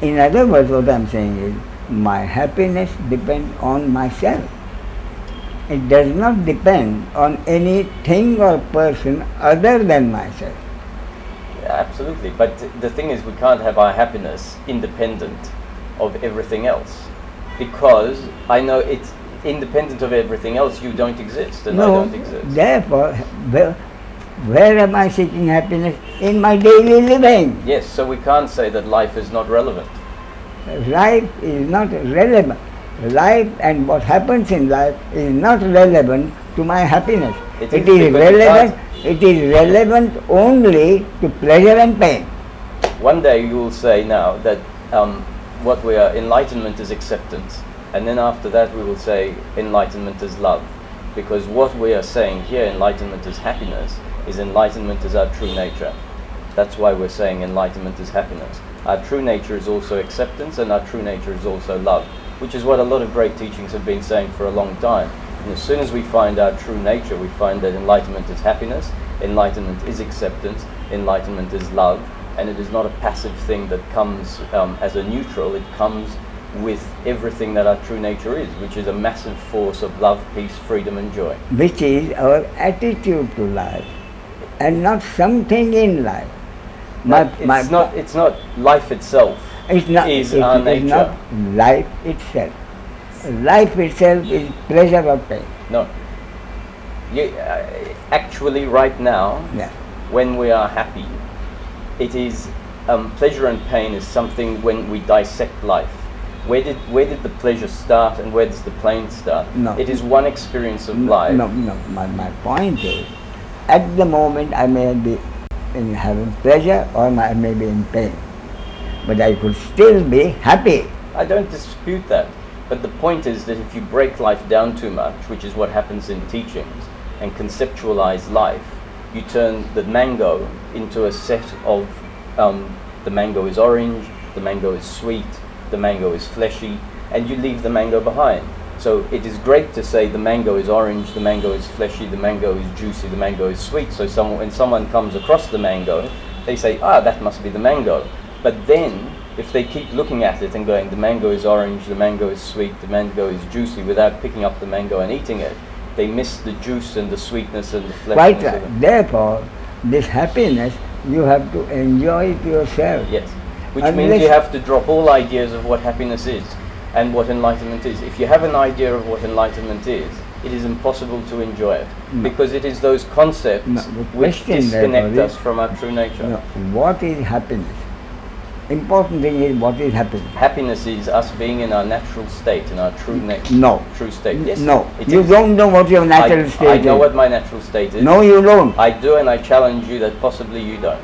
In other words, what I'm saying is, my happiness depends on myself. It does not depend on anything or person other than myself. Yeah, absolutely. But the thing is, we can't have our happiness independent of everything else, because I know it's independent of everything else. You don't exist, and I No, don't exist. therefore, where am I seeking happiness? In my daily living. Yes. So we can't say that life is not relevant. Life is not relevant. Life and what happens in life is not relevant to my happiness. It It is is because you relevant. It is relevant only to pleasure and pain. One day you will say now that what we are, enlightenment is acceptance, and then after that we will say enlightenment is love, because what we are saying here, enlightenment is happiness, is enlightenment is our true nature. That's why we're saying enlightenment is happiness. Our true nature is also acceptance, and our true nature is also love, which is what a lot of great teachings have been saying for a long time. And as soon as we find our true nature, we find that enlightenment is happiness, enlightenment is acceptance, enlightenment is love, and it is not a passive thing that comes as a neutral. It comes with everything that our true nature is, which is a massive force of love, peace, freedom and joy. Which is our attitude to life, and not something in life. It's not life itself. It's not, is it our is nature. not life itself. Life itself is pleasure or pain. No. Actually, right now, Yeah. when we are happy, it is pleasure and pain is something when we dissect life. Where did the pleasure start and where does the pain start? No. It is one experience of life. No. My point is, at the moment I may be in having pleasure or I may be in pain, but I could still be happy. I don't dispute that. But the point is that if you break life down too much, which is what happens in teachings, and conceptualize life, you turn the mango into a set of the mango is orange, the mango is sweet, the mango is fleshy, and you leave the mango behind. So it is great to say the mango is orange, the mango is fleshy, the mango is juicy, the mango is sweet. So when someone comes across the mango, they say, that must be the mango. But then, if they keep looking at it and going, the mango is orange, the mango is sweet, the mango is juicy, without picking up the mango and eating it, they miss the juice and the sweetness and the fleshiness. Quite right. Therefore, this happiness, you have to enjoy it yourself. Yes. Which means you have to drop all ideas of what happiness is and what enlightenment is. If you have an idea of what enlightenment is, it is impossible to enjoy it. No. Because it is those concepts which disconnect us from our true nature. No. What is happiness? Important thing is, what is happiness? Happiness is us being in our natural state, in our true nature. No. True state. Yes. No. It You is. don't know what your natural state I is. know what my natural state is. No, you don't. I do, and I challenge you that possibly you don't.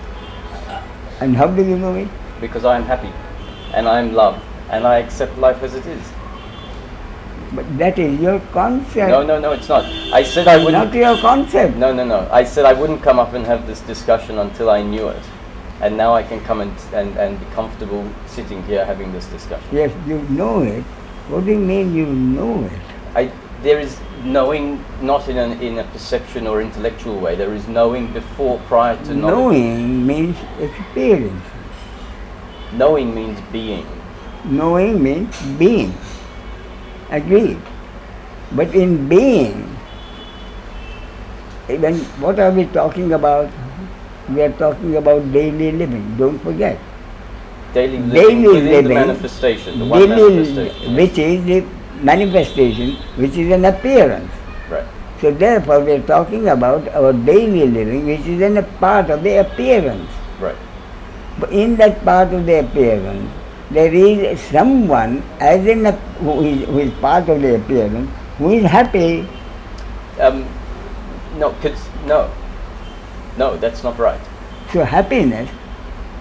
And how do you know it? Because I am happy, and I am love, and I accept life as it is. But that is your concept. No, it's not. I said I wouldn't. Not your concept. No. I said I wouldn't come up and have this discussion until I knew it. And now I can come and be comfortable sitting here having this discussion. Yes, you know it. What do you mean you know it? There is knowing not in a perception or intellectual way. There is knowing prior to knowledge. Knowing means experience. Knowing means being. Knowing means being. Agreed. But in being, even what are we talking about? We are talking about daily living. Don't forget. Daily living within living, the manifestation, the one manifestation. which is the manifestation, which is an appearance. Right. So therefore we are talking about our daily living, which is a part of the appearance. Right. But in that part of the appearance, there is someone, who is part of the appearance, who is happy. No, that's not right. So happiness,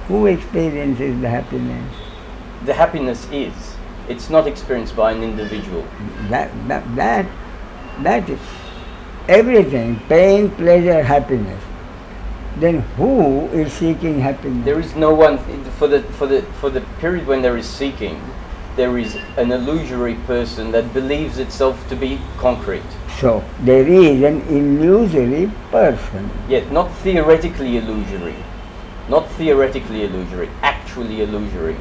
who experiences the happiness? The happiness is. It's not experienced by an individual. That is everything, pain, pleasure, happiness. then who is seeking happiness? There is no one for the period when there is seeking. There is an illusory person that believes itself to be concrete. So there is an illusory person. Yet not theoretically illusory. Not theoretically illusory, actually illusory.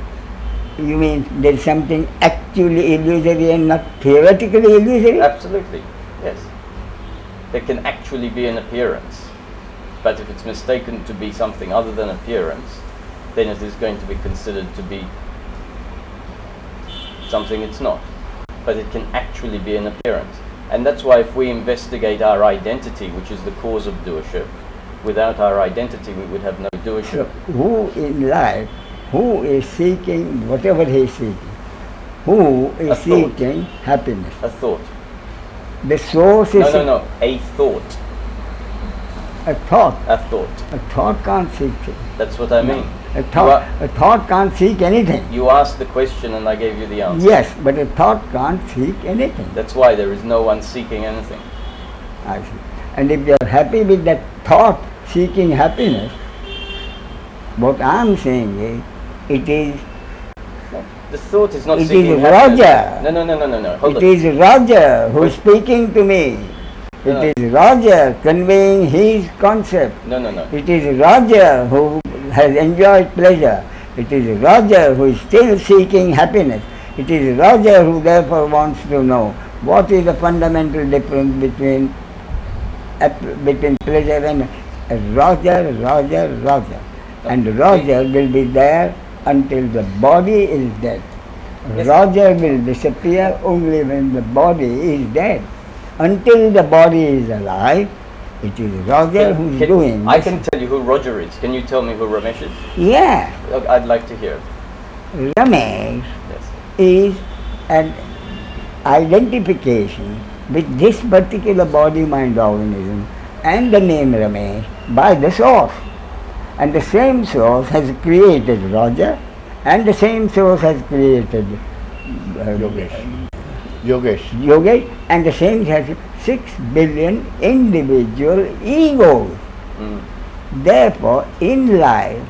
You mean there's something actually illusory and not theoretically illusory? Absolutely, yes. There can actually be an appearance. But if it's mistaken to be something other than appearance, then it is going to be considered to be something it's not. But it can actually be an appearance. And that's why if we investigate our identity, which is the cause of doership, without our identity we would have no doership. So who in life, who is seeking whatever he is seeking? Who is seeking happiness? A thought. The source is... No. A thought. A thought. A thought. A thought can't seek it. That's what I mean. A thought can't seek anything. You asked the question and I gave you the answer. Yes, but a thought can't seek anything. That's why there is no one seeking anything. I see. And if you are happy with that thought seeking happiness, what I am saying is, it is... The thought is not it seeking is happiness. Roger. No. Hold it on. is Roger who is speaking to me. It is Roger conveying his concept. No. It is Roger who has enjoyed pleasure. It is Roger who is still seeking happiness. It is Roger who therefore wants to know what is the fundamental difference between pleasure and Roger. And Roger will be there until the body is dead. Yes. Roger will disappear only when the body is dead. Until the body is alive, it is Roger who is doing this. I can tell you who Roger is. Can you tell me who Ramesh is? Yeah. I'd like to hear. Ramesh Yes. is an identification with this particular body-mind organism and the name Ramesh by the source. And the same source has created Roger, and the same source has created Yogesh, and the same has 6 billion individual egos. Therefore, in life,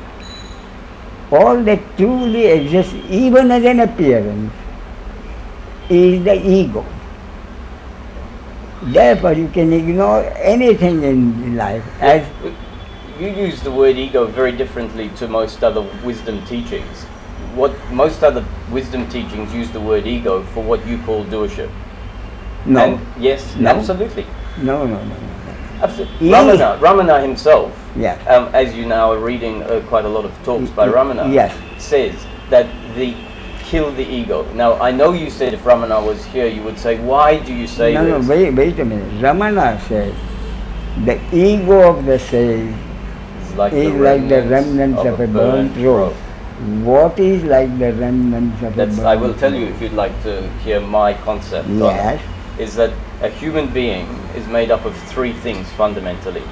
all that truly exists, even as an appearance, is the ego. Therefore, you can ignore anything in life as... You use the word ego very differently to most other wisdom teachings. What most other wisdom teachings use the word ego for what you call doership. No. And yes, No. absolutely. No. Absolutely. Ramana himself, Yes. as you now are reading quite a lot of talks by Ramana, Yes. says that kill the ego. Now, I know you said if Ramana was here, you would say, why do you say No, this? wait a minute. Ramana says, the ego of the sage It's like is like the remnants of a burnt road. What is like the remnants of a burnt road? I will tell you if you'd like to hear my concept on Yes. it, is that a human being is made up of 3 things fundamentally.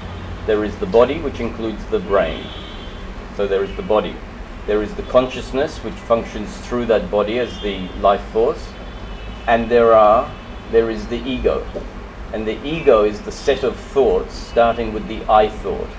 There is the body, which includes the brain. So there is the body. There is the consciousness, which functions through that body as the life force. And there is the ego. And the ego is the set of thoughts, starting with the I thought.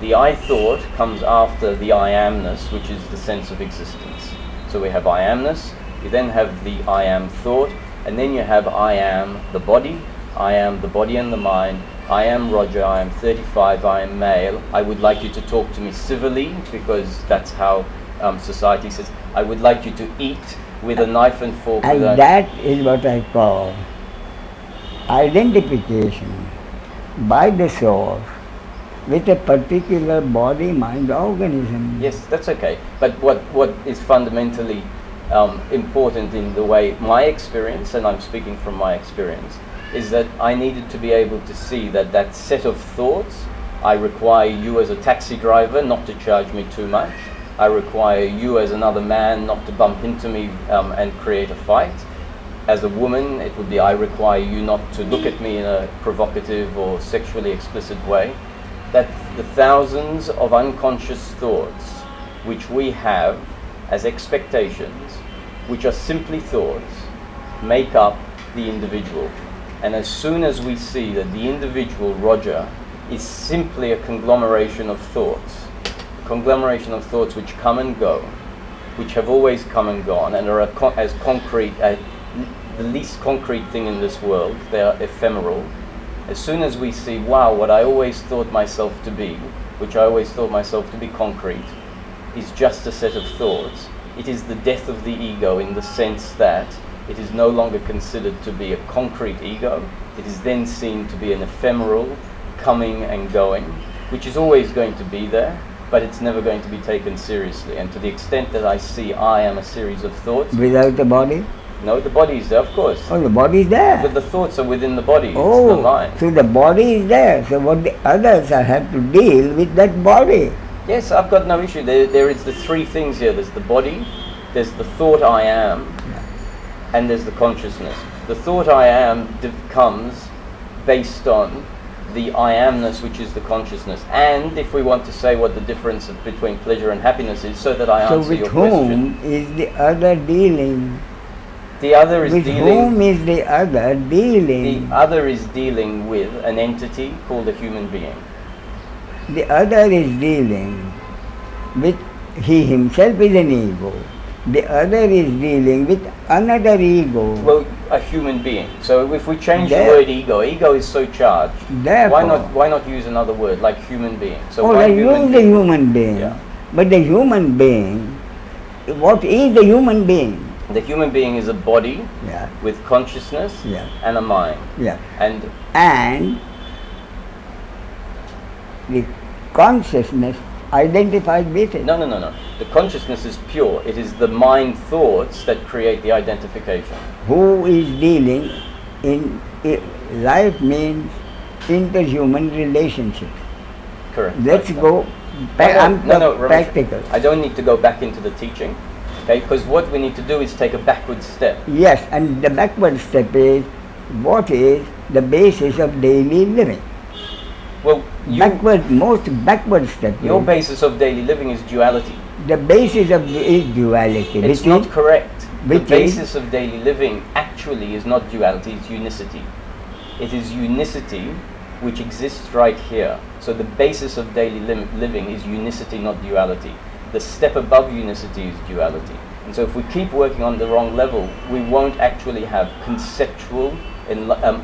The I thought comes after the I amness, which is the sense of existence. So we have I amness, you then have the I am thought, and then you have I am the body and the mind, I am Roger, I am 35, I am male, I would like you to talk to me civilly, because that's how society says, I would like you to eat with a knife and fork. And that is what I call identification by the source with a particular body-mind organism. Yes, that's okay. But what is fundamentally important in the way my experience, and I'm speaking from my experience, is that I needed to be able to see that set of thoughts, I require you as a taxi driver not to charge me too much. I require you as another man not to bump into me and create a fight. As a woman, it would be I require you not to look at me in a provocative or sexually explicit way. That the thousands of unconscious thoughts which we have as expectations, which are simply thoughts, make up the individual. And as soon as we see that the individual, Roger, is simply a conglomeration of thoughts. A conglomeration of thoughts which come and go, which have always come and gone, and are as concrete, the least concrete thing in this world. They are ephemeral. As soon as we see, wow, what I always thought myself to be, which I always thought myself to be concrete, is just a set of thoughts, it is the death of the ego in the sense that it is no longer considered to be a concrete ego. It is then seen to be an ephemeral, coming and going, which is always going to be there, but it's never going to be taken seriously. And to the extent that I see I am a series of thoughts. Without the body? No, the body is there, of course. Oh, the body is there. But the thoughts are within the body, it's the Oh, mind. so the body is there. So what the others have to deal with that body. Yes, I've got no issue. There is the three things here. There's the body, there's the thought I am, and there's the consciousness. The thought I am comes based on the I amness, which is the consciousness. And if we want to say what the difference between pleasure and happiness is, so that I So answer with your whom question. is the other dealing? The other is With dealing. whom is the other dealing? The other is dealing with an entity called a human being. The other is dealing with, he himself is an ego. The other is dealing with another ego. Well, a human being. So if we change the There- word ego, ego is so charged. Therefore, Why not use another word like human being? So oh, why let's use the human being. Yeah. But the human being, what is the human being? The human being is a body Yeah, with consciousness yeah, and a mind. yeah. And And the consciousness identified with it. no. The consciousness is pure. It is the mind thoughts that create the identification. Who is dealing in life means interhuman relationships. Correct. Let's Right. go back. Ramesh, Practical. I don't need to go back into the teaching, okay? Because what we need to do is take a backward step. Yes, and the backward step is what is the basis of daily living. Well, Most backward step your is basis of daily living is duality. the basis of is duality. It's which not is, correct. The which is- basis of daily living actually is not duality, it's unicity. It is unicity which exists right here. So the basis of daily living is unicity, not duality. The step above unicity is duality. And so if we keep working on the wrong level, we won't actually have conceptual,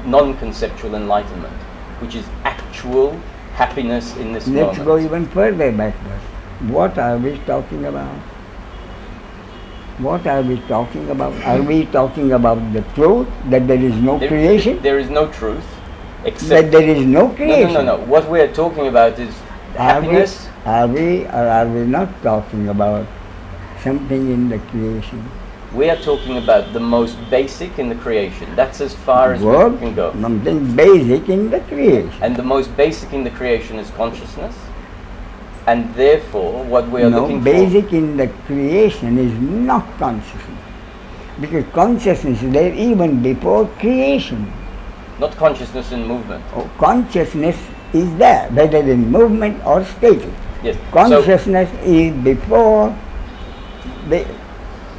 non-conceptual enlightenment, which is actual happiness in this let's moment. go even further backward. What are we talking about? What are we talking about? Are we talking about the truth, that there is no creation? There is no truth, That except there is no creation? No. What we are talking about is happiness. Are we or are we not talking about something in the creation? We are talking about the most basic in the creation. That's as far as What? we can go. Something basic in the creation. And the most basic in the creation is consciousness. And therefore, what we are No, looking basic in the creation is not consciousness. Because consciousness is there even before creation. for, not consciousness in movement. Oh, consciousness is there, whether in movement or static. Yes. Consciousness is before the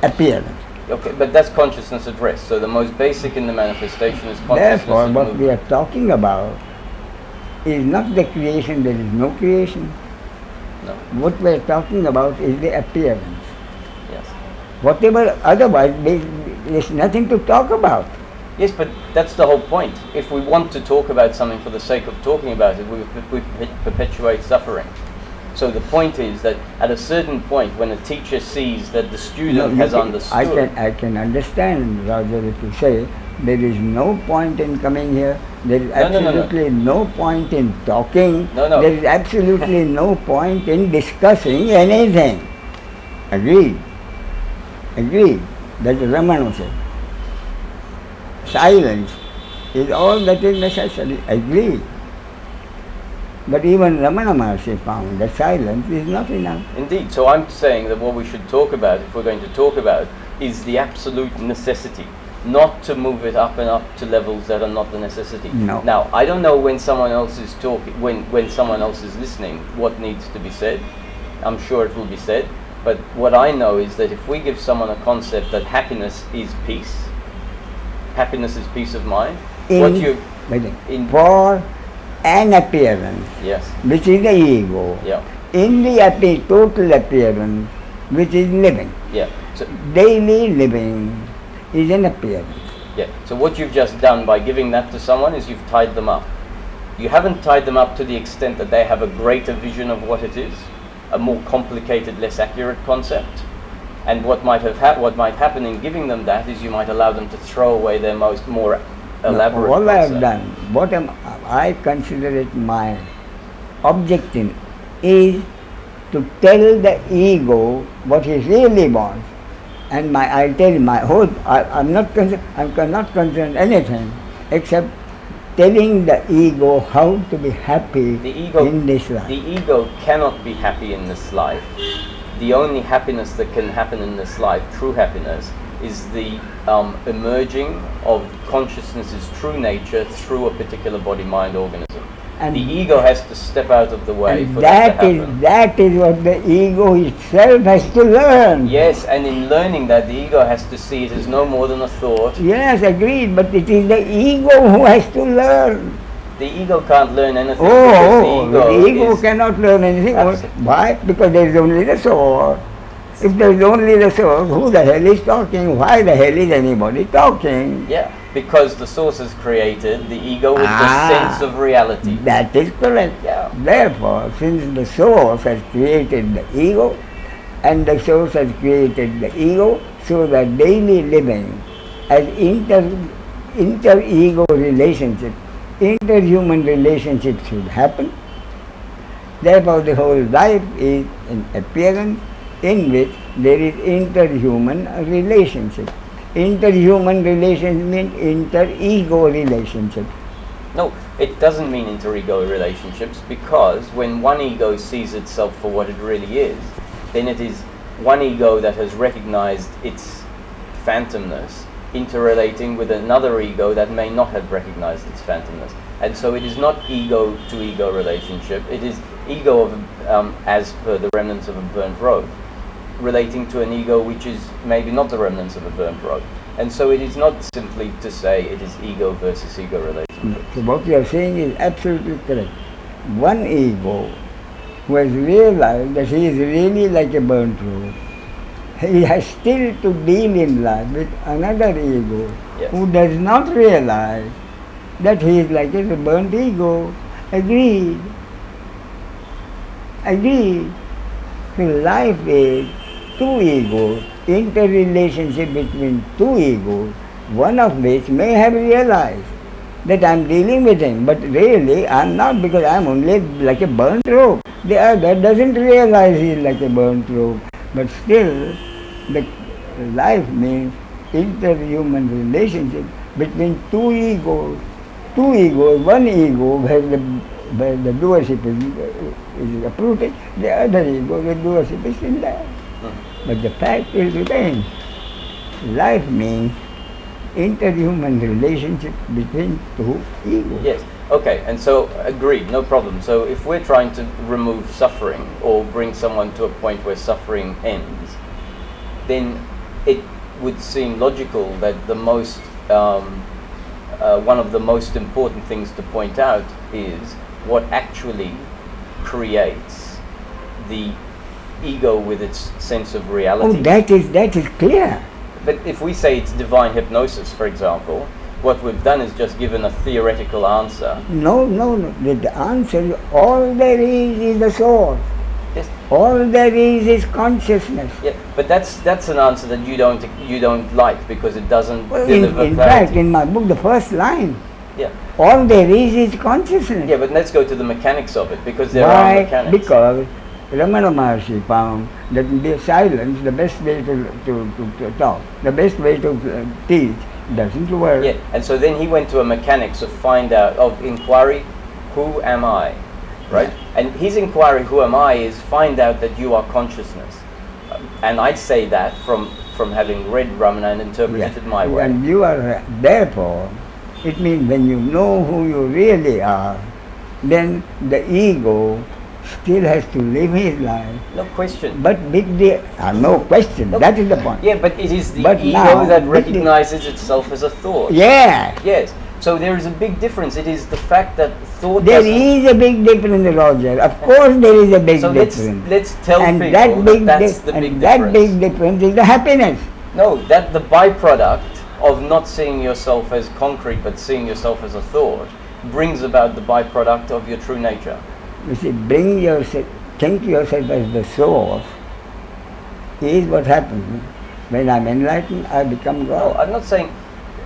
appearance. Okay, but that's consciousness at rest. So the most basic in the manifestation is consciousness Therefore, in what movement. we are talking about is not the creation, there is no creation. No. What we are talking about is the appearance. Yes. Whatever otherwise, there is nothing to talk about. Yes, but that's the whole point. If we want to talk about something for the sake of talking about it, we perpetuate suffering. So the point is that at a certain point, when a teacher sees that the student has understood, I can understand, Roger, if you say there is no point in coming here, there is absolutely no point in talking, No. there is absolutely no point in discussing anything. Agreed. That's what Ramana said. Silence is all that is necessary. Agreed. But even Ramana Maharshi found that silence is not enough. indeed. So I'm saying that what we should talk about, if we're going to talk about, is the absolute necessity, not to move it up and up to levels that are not the necessity. No. Now, I don't know when someone else is talking, when someone else is listening, what needs to be said. I'm sure it will be said. But what I know is that if we give someone a concept that happiness is peace of mind, For an appearance, Yes. which is the ego, Yeah. in the total appearance, which is living. Yeah. So Daily living is an appearance. yeah. So what you've just done by giving that to someone is you've tied them up. You haven't tied them up to the extent that they have a greater vision of what it is, a more complicated, less accurate concept. And what might happen in giving them that is you might allow them to throw away their more elaborate All I have concept. done, I consider it my objective is to tell the ego what he really wants. And I tell him I'm not concerned anything except telling the ego how to be happy in this life. The ego cannot be happy in this life. The only happiness that can happen in this life, true happiness, is the emerging of consciousness's true nature through a particular body-mind organism. And the ego has to step out of the way and for that to happen. that is what the ego itself has to learn. Yes, and in learning that, the ego has to see it as no more than a thought. Yes, agreed, but it is the ego who has to learn. The ego can't learn anything Oh, because the ego cannot learn anything. Absolutely. Why? Because there is only the soul. If there is only the soul, who the hell is talking? Why the hell is anybody talking? Yeah, because the source has created the ego with the sense of reality. That is correct. Yeah. Therefore, since the source has created the ego, and the source has created the ego, so that daily living as inter-ego relationship, interhuman relationship should happen. Therefore, the whole life is an appearance in which there is interhuman relationship. Interhuman relationship means inter-ego relationship. No, it doesn't mean inter-ego relationships, because when one ego sees itself for what it really is, then it is one ego that has recognized its phantomness interrelating with another ego that may not have recognized its phantomness. And so it is not ego to ego relationship, it is ego of, as per the remnants of a burnt road, relating to an ego which is maybe not the remnants of a burnt road. And so it is not simply to say it is ego versus ego relationship. So what you are saying is absolutely correct. One ego who has realized that he is really like a burnt road, he has still to deal in life with another ego who does not realize that he is like a burnt ego. Agreed. Agreed. So life is two egos, interrelationship between two egos, one of which may have realized that I am dealing with him, but really I am not, because I am only like a burnt rope. The other doesn't realize he is like a burnt rope, but still the life means interhuman relationship between two egos. Two egos, one ego where the doership is uprooted, the other ego where doership is in there. But the fact will remain. Life means interhuman relationship between two egos. Yes, okay, and so agreed, no problem. So if we're trying to remove suffering or bring someone to a point where suffering ends, then it would seem logical that the most one of the most important things to point out is what actually creates the ego with its sense of reality. Oh, that is clear. But if we say it's divine hypnosis, for example, what we've done is just given a theoretical answer. No. The answer, all there is the source. Yes. All there is consciousness. Yeah, but that's an answer that you don't like because it doesn't deliver in clarity. fact, in my book, the first line, Yeah. all there is consciousness. Yeah, but let's go to the mechanics of it, because there Why? are mechanics. Because Ramana Maharshi found that in the silence, the best way to talk, the best way to teach doesn't work. Yeah, and so then he went to a mechanics of inquiry, who am I? Right? And his inquiry, who am I, is find out that you are consciousness. And I say that from having read Ramana and interpreted it my way. And you are, therefore, it means when you know who you really are, then the ego still has to live his life. No question. But with the, no question, No. that is the point. Yeah, but it is the But ego now, that recognizes itself as a thought. Yeah. Yes, So there is a big difference. It is the fact that thought There doesn't- is a big difference, Roger. Of course there is a big So difference. let's tell and people that's the big that difference. big difference is the happiness. No, that the byproduct of not seeing yourself as concrete but seeing yourself as a thought brings about the byproduct of your true nature. You see, think yourself as the source is what happens. When I'm enlightened, I become No, God. I'm not saying,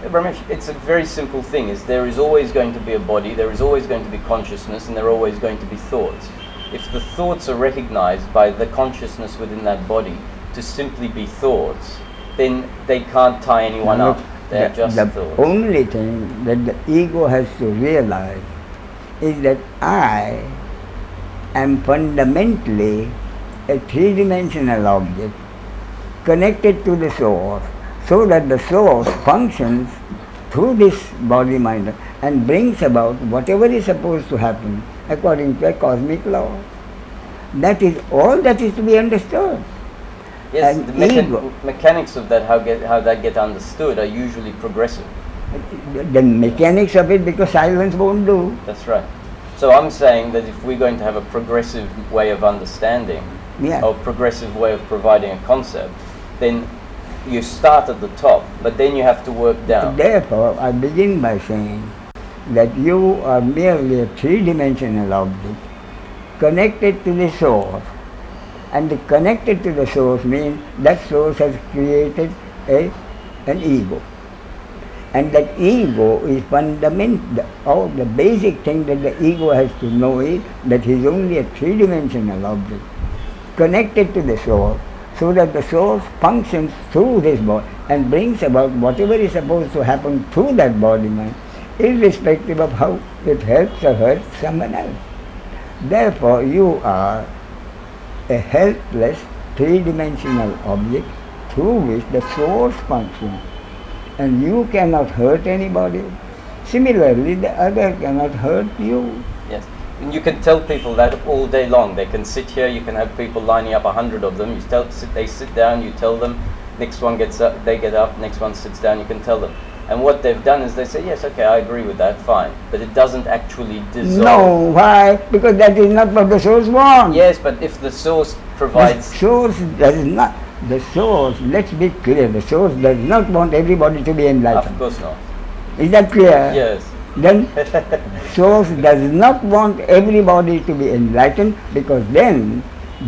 Ramesh, it's a very simple thing. Is there is always going to be a body, there is always going to be consciousness, and there are always going to be thoughts. If the thoughts are recognized by the consciousness within that body to simply be thoughts, then they can't tie anyone Now, up. They're just the thoughts. only thing that the ego has to realize is that I am fundamentally a three-dimensional object connected to the source, so that the source functions through this body mind and brings about whatever is supposed to happen according to a cosmic law. That is all that is to be understood. Yes, and the ego. mechanics of that, how that get understood, are usually progressive. The mechanics of it, because silence won't do. That's right. So I'm saying that if we're going to have a progressive way of understanding, Yeah. or progressive way of providing a concept, then you start at the top, but then you have to work down. Therefore, I begin by saying that you are merely a three-dimensional object connected to the source. And the connected to the source means that source has created an ego. And that ego is fundamental. The basic thing that the ego has to know is that he is only a three-dimensional object connected to the source, so that the source functions through this body and brings about whatever is supposed to happen through that body mind, irrespective of how it helps or hurts someone else. Therefore, you are a helpless three-dimensional object through which the source functions, and you cannot hurt anybody. Similarly, the other cannot hurt you. Yes. And you can tell people that all day long. They can sit here, you can have people lining up 100 of them, they sit down, you tell them, next one gets up, they get up, next one sits down, you can tell them. And what they've done is they say, yes, okay, I agree with that, fine. But it doesn't actually dissolve. No, why? Because that is not what the source wants. Yes, but if the source The provides... source does not, let's be clear, the source does not want everybody to be enlightened. Of course not. Is that clear? Yes. Then source does not want everybody to be enlightened, because then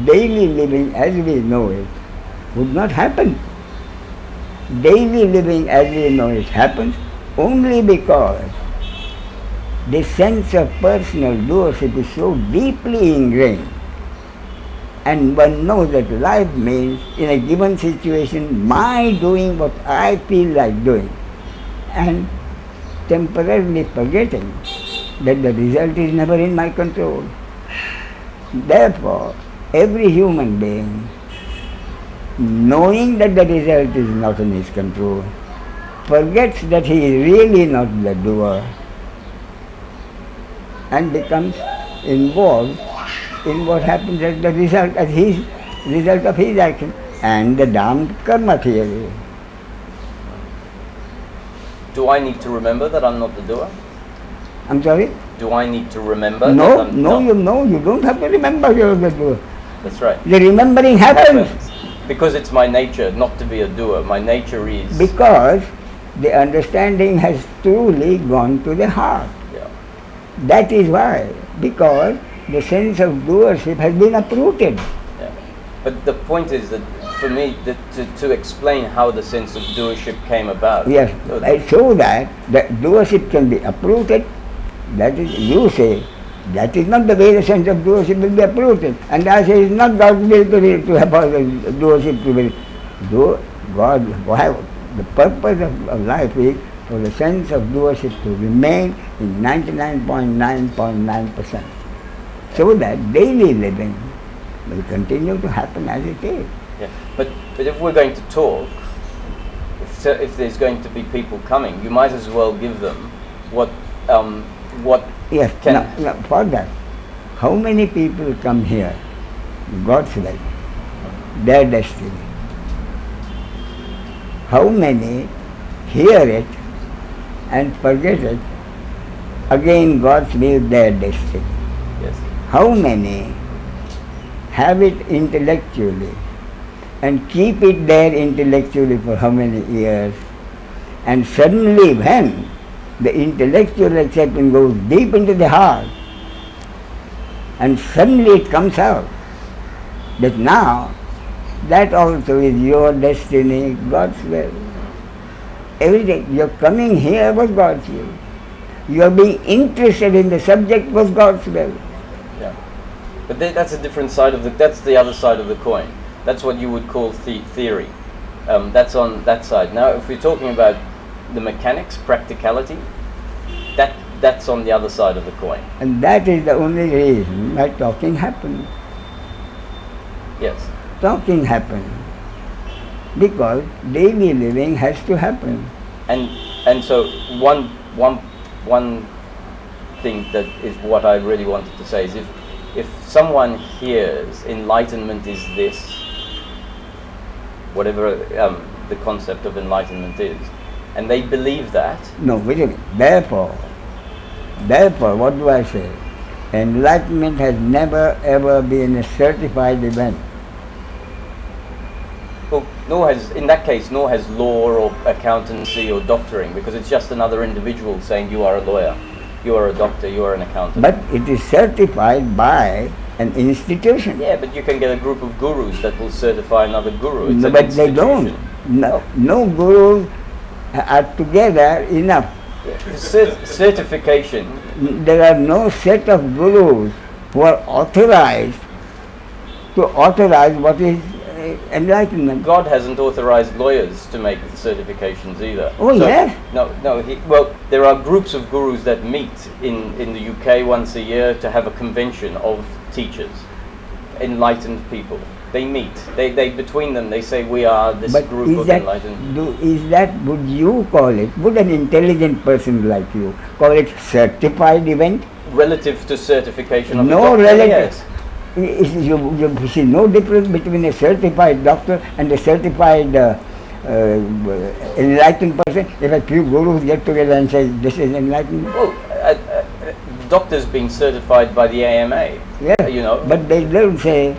daily living as we know it would not happen. Daily living as we know it happens only because the sense of personal doership is so deeply ingrained, and one knows that life means, in a given situation, my doing what I feel like doing, and temporarily forgetting that the result is never in my control. Therefore, every human being, knowing that the result is not in his control, forgets that he is really not the doer and becomes involved in what happens as the result, of his action, and the damned karma theory. Do I need to remember that I'm not the doer? I'm sorry? Do I need to remember that No, I'm you don't have to remember you're the doer. That's right. The remembering happens Because it's my nature not to be a doer. My nature is... because the understanding has truly gone to the heart. Yeah. That is why, because the sense of doership has been uprooted. Yeah. But the point is that for me, to explain how the sense of doership came about. Yes, so that doership can be uprooted. That is, you say, that is not the way the sense of doership will be uprooted. And I say, it's not God's will to have all the doership to be. The purpose of life is for the sense of doership to remain in 99.9%. So that daily living will continue to happen as it is. Yeah. But if we're going to talk, if there's going to be people coming, you might as well give them what Yes, can... now for that, how many people come here, God's will, their destiny? How many hear it and forget it, again God's will, their destiny. Yes. How many have it intellectually and keep it there intellectually for how many years, and suddenly when the intellectual acceptance goes deep into the heart, and suddenly it comes out that now that also is your destiny, God's will. Everything, your coming here was God's will. Your being interested in the subject was God's will. Yeah. But that's a different side of that's the other side of the coin. That's what you would call theory. That's on that side. Now, if we're talking about the mechanics, practicality, that's on the other side of the coin. And that is the only reason why talking happens. Yes. Talking happens because daily living has to happen. And so one thing that is what I really wanted to say is if someone hears enlightenment is this, whatever the concept of enlightenment is, and they believe that. No, wait a minute. Therefore, what do I say? Enlightenment has never ever been a certified event. Well, in that case, nor has law or accountancy or doctoring, because it's just another individual saying you are a lawyer, you are a doctor, you are an accountant. But it is certified by an institution. Yeah, but you can get a group of gurus that will certify another guru. It's No, an but they don't. institution. No gurus are together enough. Certification. There are no set of gurus who are authorized to authorize what is enlightenment. God hasn't authorized lawyers to make certifications either. Oh, yes? No. Well, there are groups of gurus that meet in the UK once a year to have a convention of teachers, enlightened people. They meet. They between them they say we are this But group of enlightened. Would you call it, would an intelligent person like you call it certified event? Relative to certification of No a doctor, relative. yes. You see no difference between a certified doctor and a certified enlightened person. If a few gurus get together and say this is enlightenment. Well, doctors being certified by the AMA. Yeah, you know. but they don't say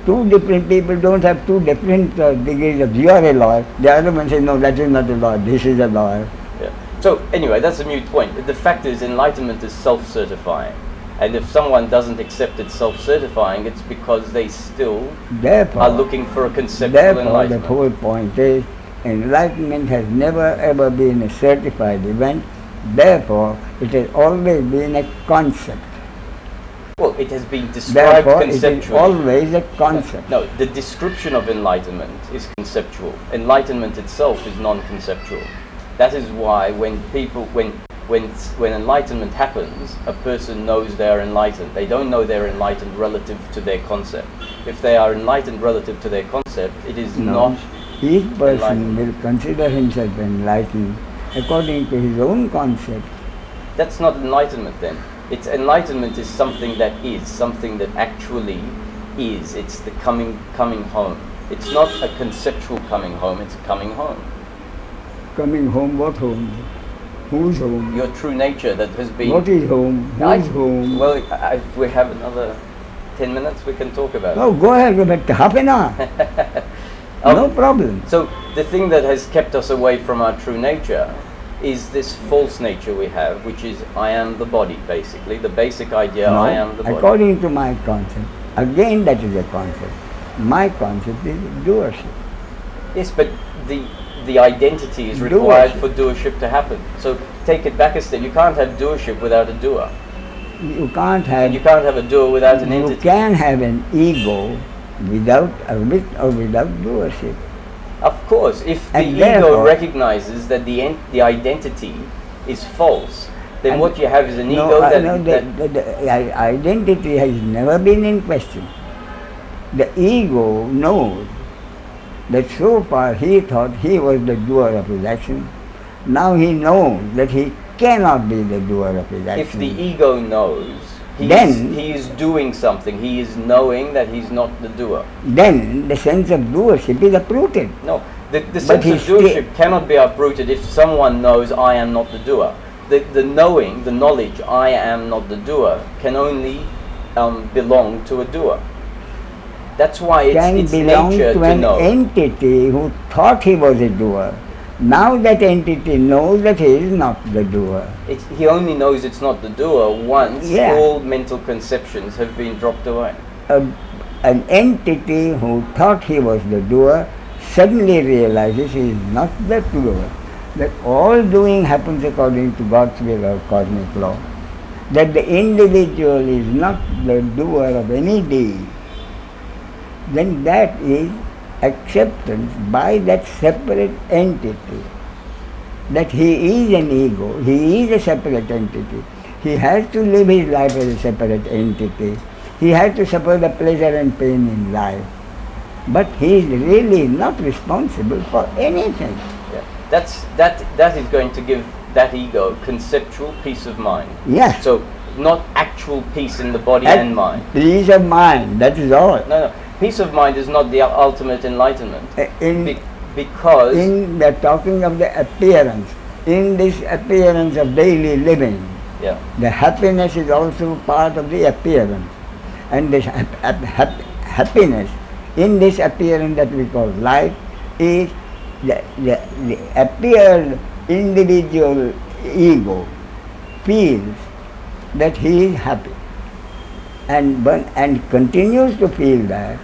two different people don't have two different degrees of you are a lawyer. The other one says no, that is not a lawyer. This is a lawyer. Yeah. So anyway, that's a moot point. The fact is, enlightenment is self-certifying. And if someone doesn't accept it self-certifying, it's because they still are looking for a conceptual enlightenment. The whole point is, enlightenment has never ever been a certified event. Therefore, it has always been a concept. Well, it has been described conceptually. It is always a concept. No, the description of enlightenment is conceptual. Enlightenment itself is non-conceptual. That is why when enlightenment happens, a person knows they are enlightened. They don't know they're enlightened relative to their concept. If they are enlightened relative to their concept, it is not. Each person will consider himself enlightened according to his own concept. That's not enlightenment then. It's enlightenment is something that is, something that actually is. It's the coming home. It's not a conceptual coming home, it's a coming home. Coming home, what home? Whose home? Your true nature that has been... What is home? Whose home? Well, we have another 10 minutes we can talk about. No, go ahead, but half an hour. No problem. So the thing that has kept us away from our true nature is this false nature we have, which is I am the body, basically. The basic idea, No, I am the body. according to my concept, again that is a concept. My concept is doership. Yes, but the identity is required for doership to happen. So take it back a step. You can't have doership without a doer. You can't have a doer without an entity. You can have an ego without doership. Of course, if the ego recognizes that the identity is false, then what you have is an ego the identity has never been in question. The ego knows that so far he thought he was the doer of his action. Now he knows that he cannot be the doer of his action. If the ego knows, he is doing something. He is knowing that he's not the doer. Then the sense of doership is uprooted. No, The sense of doership cannot be uprooted if someone knows I am not the doer. The knowing, the knowledge I am not the doer can only belong to a doer. That's why it's belong nature to to an know. entity who thought he was a doer. Now that entity knows that he is not the doer. He only knows it's not the doer once Yeah. all mental conceptions have been dropped away. An entity who thought he was the doer suddenly realizes he is not the doer. That all doing happens according to God's will or cosmic law. That the individual is not the doer of any deed. Then that is acceptance by that separate entity. That he is an ego, he is a separate entity. He has to live his life as a separate entity. He has to suffer the pleasure and pain in life. But he is really not responsible for anything. Yeah. That is going to give that ego conceptual peace of mind. Yes. So not actual peace in the body and mind. Peace of mind, that is all. No. Peace of mind is not the ultimate enlightenment. Because we are talking of the appearance. In this appearance of daily living, yeah. the happiness is also part of the appearance. And this happiness in this appearance that we call life is the appeared individual ego feels that he is happy and continues to feel that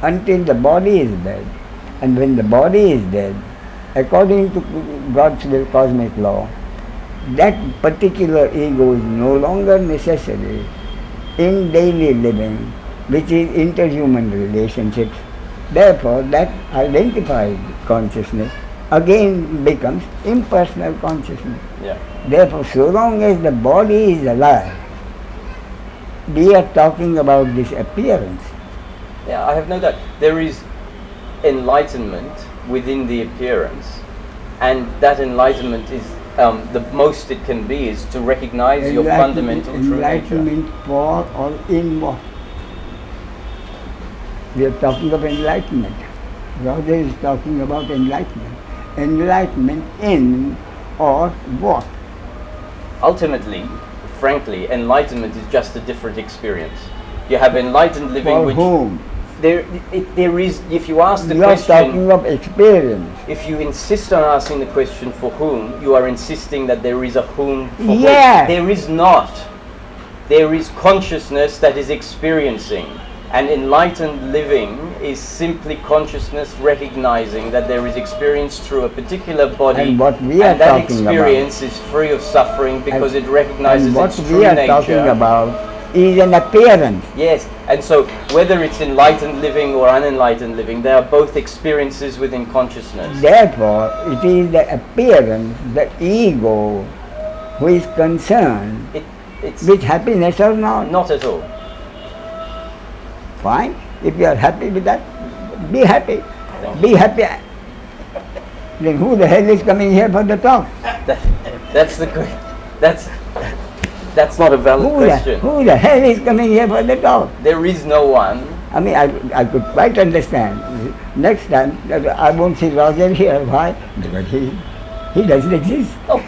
until the body is dead. And when the body is dead, according to God's will, cosmic law, that particular ego is no longer necessary in daily living, which is interhuman relationships. Therefore, that identified consciousness again becomes impersonal consciousness. Yeah. Therefore, so long as the body is alive, we are talking about this appearance. Yeah, I have no doubt. There is enlightenment within the appearance, and that enlightenment is the most it can be is to recognize your fundamental true nature. Enlightenment for or in what? We are talking of enlightenment. Roger is talking about enlightenment. Enlightenment in or what? Ultimately, frankly, enlightenment is just a different experience. You have enlightened living, For which whom? there is. If you ask the You are talking question, of experience. if you insist on asking the question for whom, you are insisting that there is a whom for whom. Yeah. There is not. There is consciousness that is experiencing. And enlightened living is simply consciousness recognizing that there is experience through a particular body, And what we are and that talking experience is free of suffering because it recognizes And what its true we are nature. talking about is an appearance. Yes, and so whether it's enlightened living or unenlightened living, they are both experiences within consciousness. Therefore, it is the appearance, the ego, who is concerned It's with happiness or not. not at all. Fine. If you are happy with that, be happy. Be happy. Then who the hell is coming here for the talk? That's the that's not a valid question. Who the hell is coming here for the talk? There is no one. I mean, I could quite understand. Next time, I won't see Roger here. Why? Because he doesn't exist. Oh,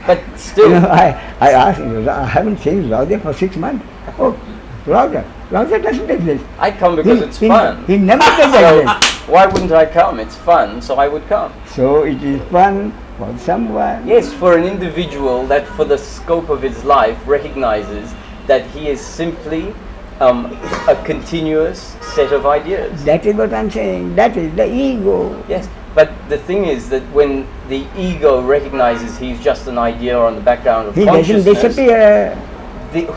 but still, You know, I asked him, I haven't seen Roger for 6 months. Oh, Roger doesn't exist. I come because it's fun. He never does So exist. why wouldn't I come? It's fun, so I would come. So it is fun for someone. Yes, for an individual that for the scope of his life recognizes that he is simply a continuous set of ideas. That is what I'm saying. That is the ego. Yes, but the thing is that when the ego recognizes he's just an idea on the background of He doesn't consciousness, disappear.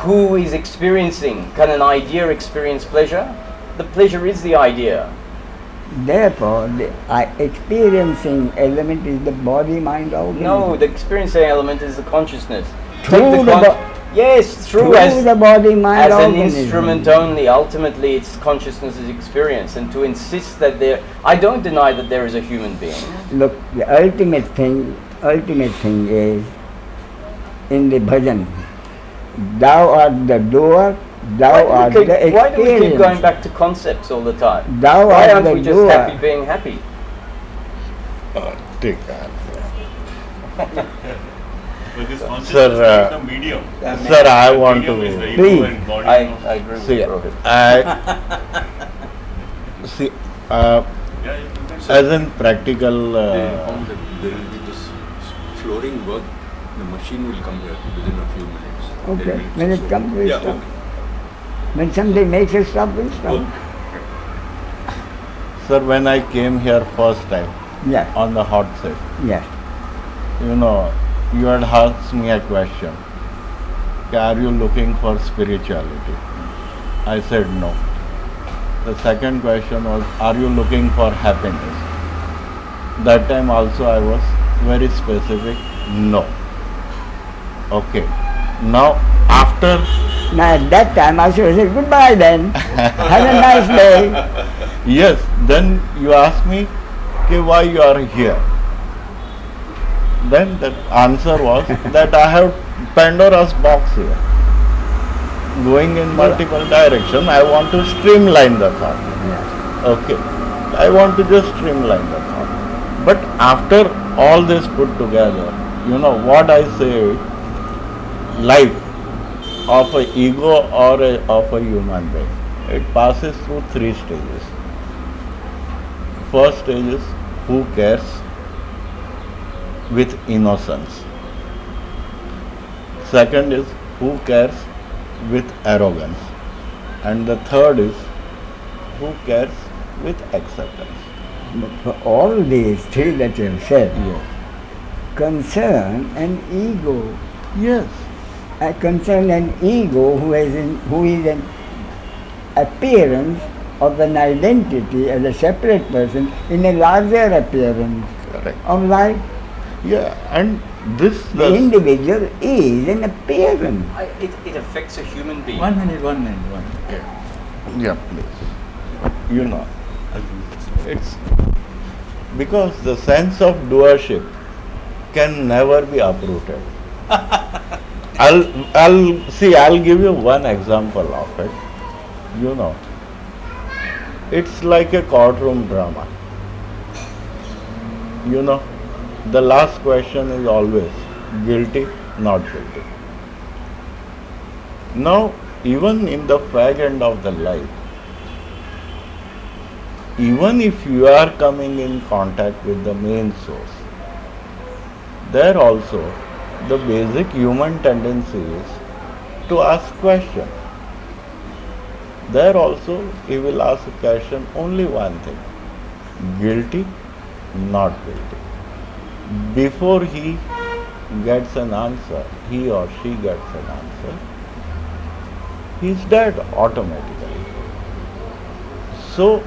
who is experiencing? Can an idea experience pleasure? The pleasure is the idea. Therefore, the experiencing element is the body, mind, organism. No, the experiencing element is the consciousness. Through yes, through the body, mind, as an organism. instrument only. Ultimately, it's consciousness' experience, and to insist that I don't deny that there is a human being. Look, the ultimate thing is in the bhajan. Thou art the doer, thou art the experience. Why do we keep going back to concepts all the time? Thou Why art aren't the we just doer. happy being happy? ठीक है But this consciousness Sir, is like the medium. sir, I want to Medium is the ego Please. and body. I agree with see. Rohit. See, Yeah, you can say. as in practical. They inform that there will be this flooring work. The machine will come here within a few minutes. 10 Okay. minutes When or it so. comes, we'll Yeah, stop. okay. When somebody makes us stop, we'll stop. Sir, when I came here first time Yes, on the hot seat, yes. you know, you had asked me a question. Are you looking for spirituality? I said no. The second question was, are you looking for happiness? That time also I was very specific, no. Okay. Now after, Now at that time I should have said goodbye then. Have a nice day. yes, then you ask me, okay, why you are here? Then the answer was that I have Pandora's box here. Going in multiple directions, I want to streamline the thought. Okay. I want to just streamline the thought. But after all this put together, you know what I say, life of a ego or of a human being, it passes through 3 stages. First stage is who cares with innocence. Second is who cares with arrogance. And the third is who cares with acceptance. But for all these three that you have said, Yes. concern and ego. Yes. A concern and ego who is an appearance of an identity as a separate person in a larger appearance Correct. of life. Yeah. And this The individual is an appearance. It affects a human being. 1 minute. Yeah, please. You know, it's because the sense of doership can never be uprooted. I'll give you one example of it. You know, it's like a courtroom drama. You know, the last question is always guilty, not guilty. Now, even in the fag end of the life, even if you are coming in contact with the main source, there also the basic human tendency is to ask questions. There also he will ask a question only one thing, guilty, not guilty. Before he gets an answer, he or she gets an answer, he is dead automatically. So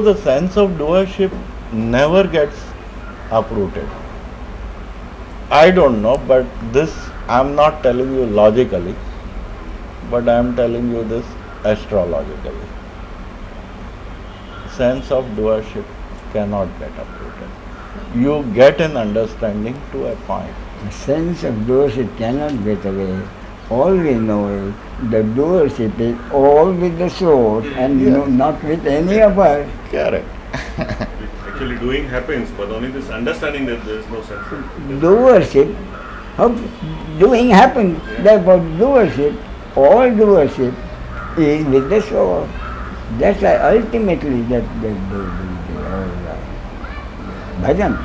the sense of doership never gets uprooted. I don't know, but this I am not telling you logically, but I am telling you this astrologically. Sense of doership cannot get uprooted. You get an understanding to a point. The sense of doership cannot get away. All we know is the doership is all with the source and not with any of us. Correct. Actually, doing happens, but only this understanding that there is no sense. Doership, how doing happens. Therefore, all doership is with the soul. That's why ultimately the bhajan.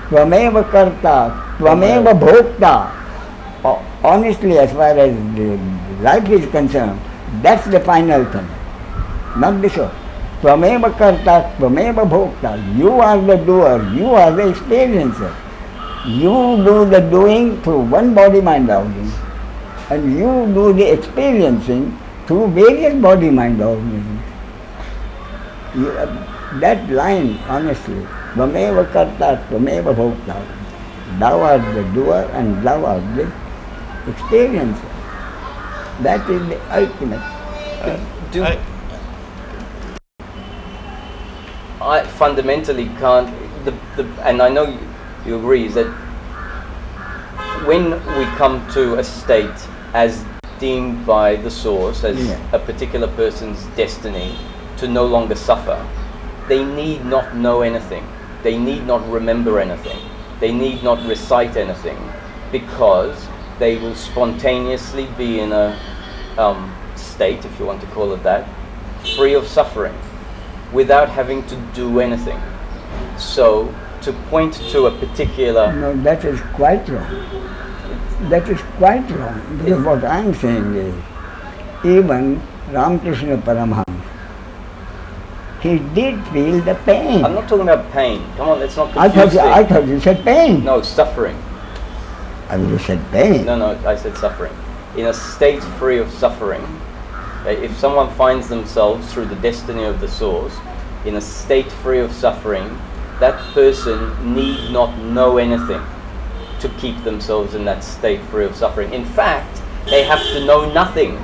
Tvameva karta, tvameva bhokta. Honestly, as far as the life is concerned, that's the final thing, not the soul. Tvameva karta, tvameva bhokta. You are the doer, you are the experiencer. You do the doing through one body-mind organism, and you do the experiencing through various body-mind organisms. That line, honestly, tvameva karta, tvameva bhokta. Thou art the doer and thou art the experiencer. That is the ultimate. I fundamentally can't, and I know you agree, is that when we come to a state as deemed by the source as a particular person's destiny, to no longer suffer, they need not know anything. They need not remember anything. They need not recite anything, because they will spontaneously be in a state, if you want to call it that, free of suffering, without having to do anything. So, to point to a particular... No, that is quite wrong. That is quite wrong. Because what I am saying is, even Ramakrishna Paramhans, he did feel the pain. I'm not talking about pain. Come on, let's not confuse I thought you said pain. No, suffering. You said pain. No, I said suffering. In a state free of suffering, if someone finds themselves through the destiny of the source, in a state free of suffering, that person need not know anything to keep themselves in that state free of suffering. In fact, they have to know nothing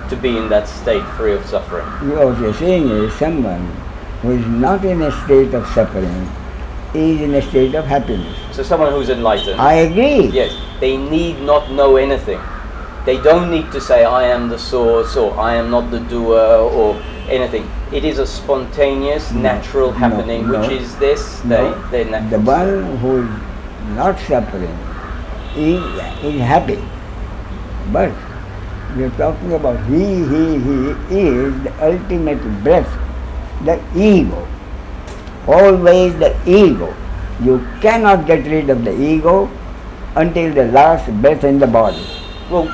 to be in that state free of suffering. What you're saying is someone who is not in a state of suffering is in a state of happiness. So someone who's enlightened. I agree. Yes, they need not know anything. They don't need to say, I am the source, or I am not the doer, or anything. It is a spontaneous, natural happening, which is their state, their natural The one who is not suffering is happy. But we are talking about he is the ultimate breath, the ego. Always the ego. You cannot get rid of the ego until the last breath in the body. Well,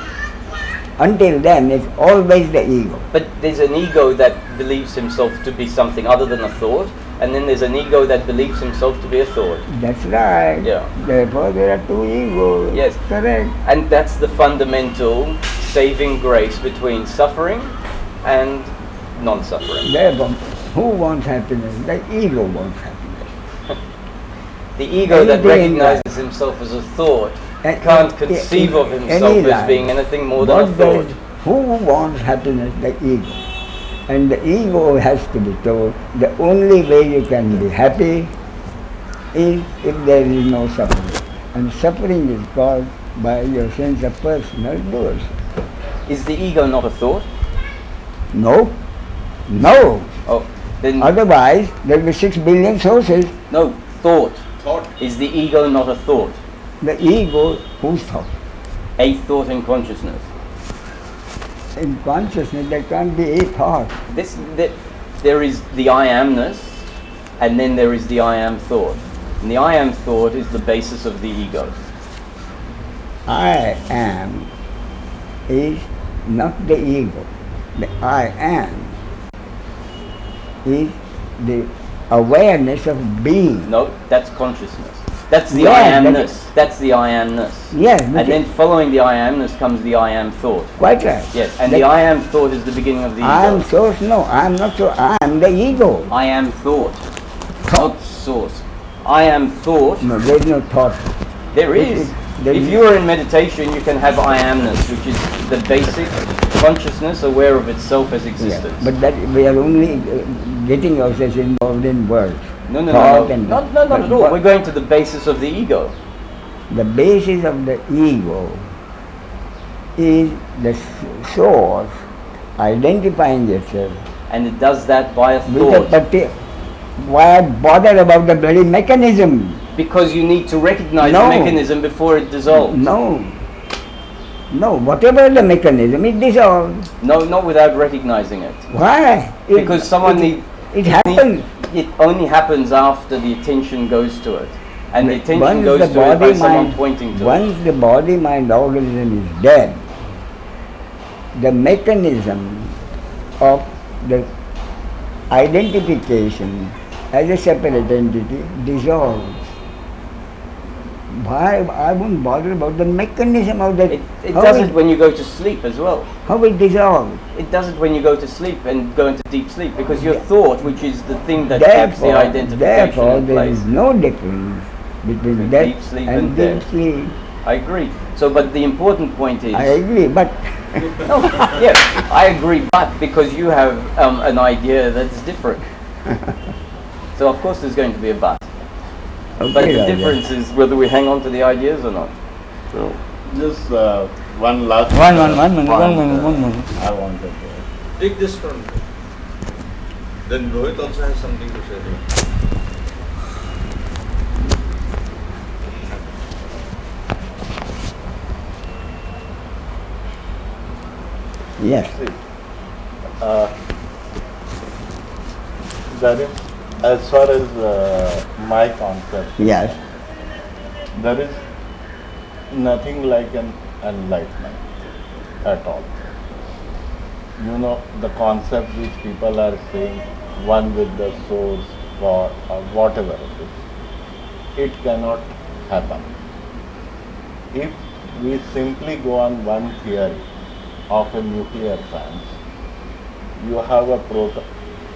until then, it's always the ego. But there's an ego that believes himself to be something other than a thought, and then there's an ego that believes himself to be a thought. That's right. Yeah. Therefore, there are two egos. Yes. Correct. And that's the fundamental saving grace between suffering and non-suffering. Therefore, who wants happiness? The ego wants happiness. The ego that recognizes himself as a thought can't conceive of himself as being anything more than a thought. Who wants happiness? The ego. And the ego has to be told the only way you can be happy is if there is no suffering. And suffering is caused by your sense of personal doers. Is the ego not a thought? No. No. Oh, then otherwise there will be 6 billion sources. No, thought. Thought. Is the ego not a thought? The ego, whose thought? A thought in consciousness. In consciousness there can't be a thought. There is the I amness, and then there is the I am thought. And the I am thought is the basis of the ego. I am is not the ego. The I am is the awareness of being. No, that's consciousness. That's the Yeah, I amness. That's the I amness. Yes. And then following the I amness comes the I am thought. Quite right. Yes, and the I am thought is the beginning of the ego. I am source, no, I am not source, I am the ego. I am thought, not source. I am thought. No, there is no thought. There is. If you are in meditation, you can have I amness, which is the basic consciousness aware of itself as existence. Yeah, but that we are only getting ourselves involved in words. No, Thought not at all. We're going to the basis of the ego. The basis of the ego is the source identifying itself. And it does that by a With thought. Why bother about the bloody mechanism? Because you need to recognize the mechanism before it dissolves. No, whatever the mechanism, it dissolves. No, not without recognizing it. Why? Because it happens. It only happens after the attention goes to it. And the attention Once goes the to it by body someone mind- pointing to it. Once the body-mind organism is dead, the mechanism of the identification as a separate entity dissolves. Why? I won't bother about the mechanism of that. It does it when you go to sleep as well. How it dissolves. It does it when you go to sleep and go into deep sleep, because your thought, which is the thing that keeps the identification Therefore, in there place. is no difference between death deep sleep and and deep death. sleep. I agree. So, but the important point is... I agree, but... No, yeah, I agree, but because you have an idea that's different. So of course there's going to be a but. Okay, But the Raja. difference is whether we hang on to the ideas or not. So, just one last One minute. point, I wanted to. Take this from Then Rohit also has something to say. Yes. That is, as far as my concept, Yes. there is nothing like an enlightenment at all. You know, the concept which people are saying, one with the source, God, or whatever it is, it cannot happen. If we simply go on one theory of a nuclear science, you have a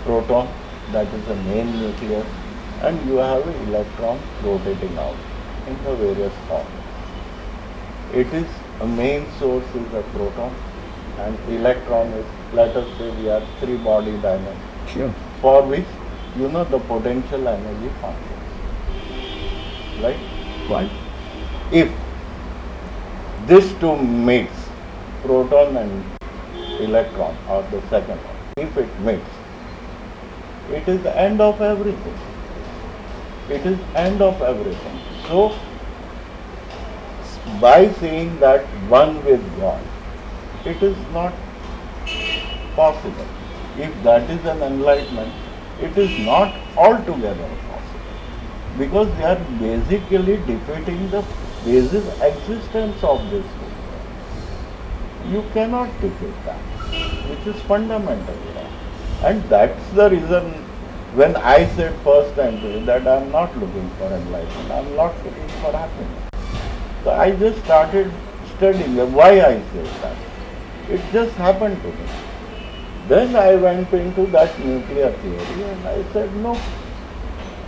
proton, that is the main nucleus, and you have an electron rotating out in the various forms. It is a main source is a proton, and electron is, let us say we are three body diamond, Sure. for which you know the potential energy functions. Right? What? If these two meets, proton and electron, or the second one, if it meets, it is the end of everything. It is end of everything. So, by saying that one with God, it is not possible. If that is an enlightenment, it is not altogether possible. Because they are basically defeating the basic existence of this world. You cannot defeat that, which is fundamental. And that's the reason when I said first time to you that I am not looking for enlightenment, I am not looking for happiness. So I just started studying why I said that. It just happened to me. Then I went into that nuclear theory and I said no,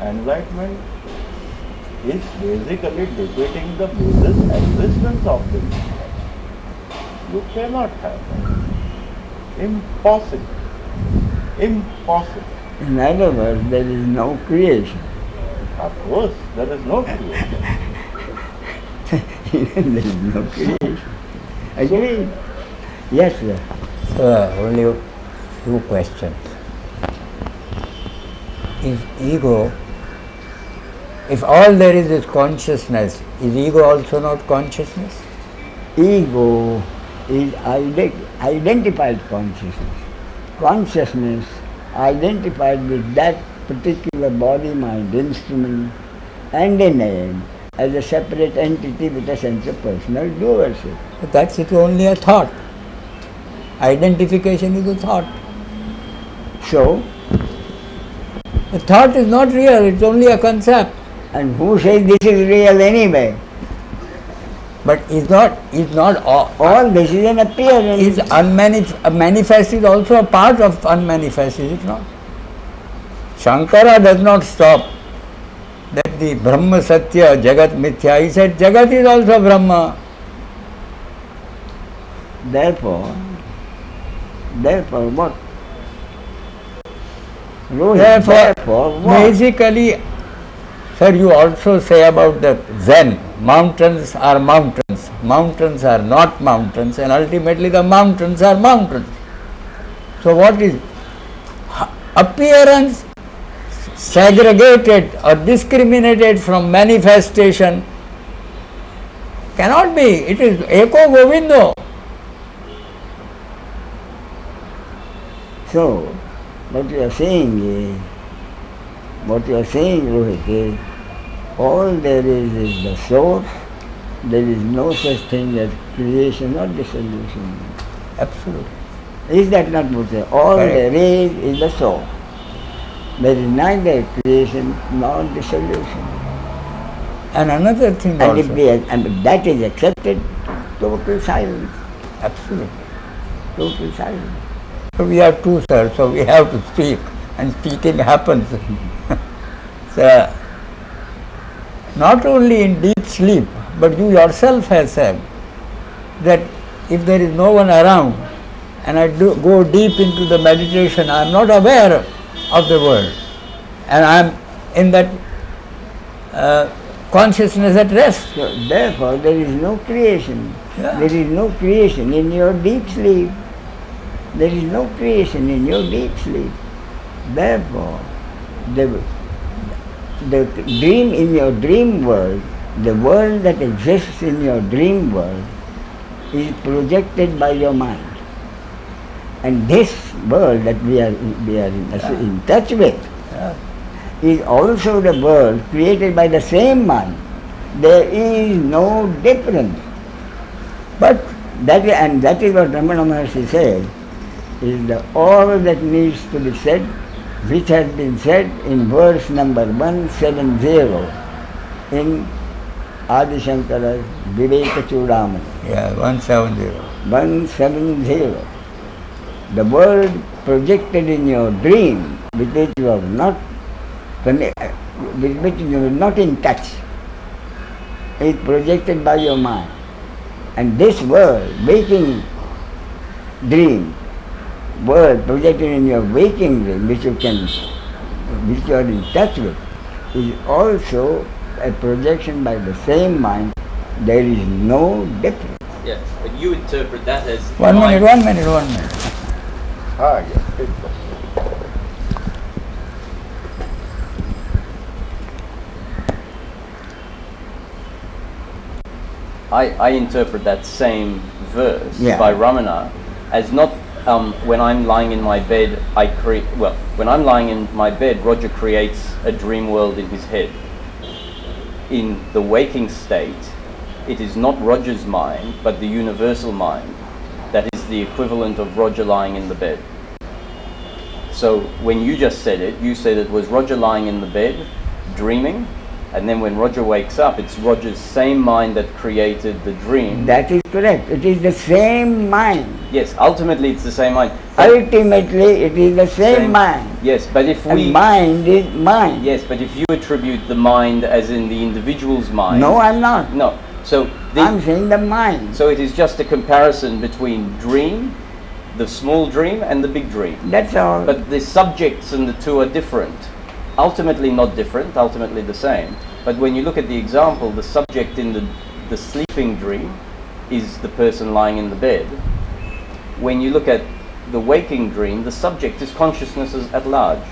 enlightenment is basically defeating the basic existence of the universe. You cannot have that. Impossible. Impossible. In other words, there is no creation. Of course, there is no creation. There is no creation. Agreed? Yes, sir. Only a few questions. If all there is consciousness, is ego also not consciousness? Ego is identified consciousness. Consciousness identified with that particular body, mind, instrument, and a name as a separate entity with a sense of personal doership. But that's it, only a thought. Identification is a thought. So, The thought is not real, it's only a concept. and who says this is real anyway? But is not All this is an appearance. is manifest is also a part of unmanifest, is it not? Shankara does not stop that the Brahma Satya, Jagat Mithya. He said Jagat is also Brahma. Therefore what? Rohit, Therefore, what? basically, sir, you also say about the Zen, mountains are not mountains, and ultimately the mountains are mountains. So what is appearance segregated or discriminated from manifestation cannot be. It is Eko Govindo. So, what you are saying, Rohit, is all there is the source. There is no such thing as creation or dissolution. Absolutely. Is that not what you say? All Correct. there is the source. There is neither creation nor dissolution. And another thing And also. if that is accepted, total silence. Absolutely. Total silence. So we are two, sir, so we have to speak, and speaking happens. So, not only in deep sleep, but you yourself have said that if there is no one around and I go deep into the meditation, I am not aware of the world, and I am in that consciousness at rest. So therefore, there is no creation. Yeah. There is no creation in your deep sleep. There is no creation in your deep sleep. Therefore, the dream in your dream world, the world that exists in your dream world is projected by your mind. And this world that we are in touch with is also the world created by the same mind. There is no difference. But that is what Ramana Maharshi said, is all that needs to be said, which has been said in verse number 170 in Adi Shankara's Viveka Chudamani. Yeah, 170. 170. The world projected in your dream, with which you are not with which you are not in touch, is projected by your mind. And this world, waking dream, world projected in your waking dream, which you are in touch with, is also a projection by the same mind. There is no difference. Yes, but you interpret that as One minute. Yes, please go. I interpret that same verse Yeah. by Ramana as not when I'm lying in my bed, when I'm lying in my bed, Roger creates a dream world in his head. In the waking state, it is not Roger's mind, but the universal mind that is the equivalent of Roger lying in the bed. So when you just said it, you said it was Roger lying in the bed, dreaming, and then when Roger wakes up, it's Roger's same mind that created the dream. That is correct. It is the same mind. Yes, ultimately it's the same mind. Ultimately, it is the same mind. Yes, but if we... And mind is mind. Yes, but if you attribute the mind as in the individual's mind... No, I'm not. No. So I'm saying the mind. So it is just a comparison between dream, the small dream, and the big dream. That's all. But the subjects in the two are different. Ultimately not different, ultimately the same. But when you look at the example, the subject in the sleeping dream is the person lying in the bed. When you look at the waking dream, the subject is consciousness at large.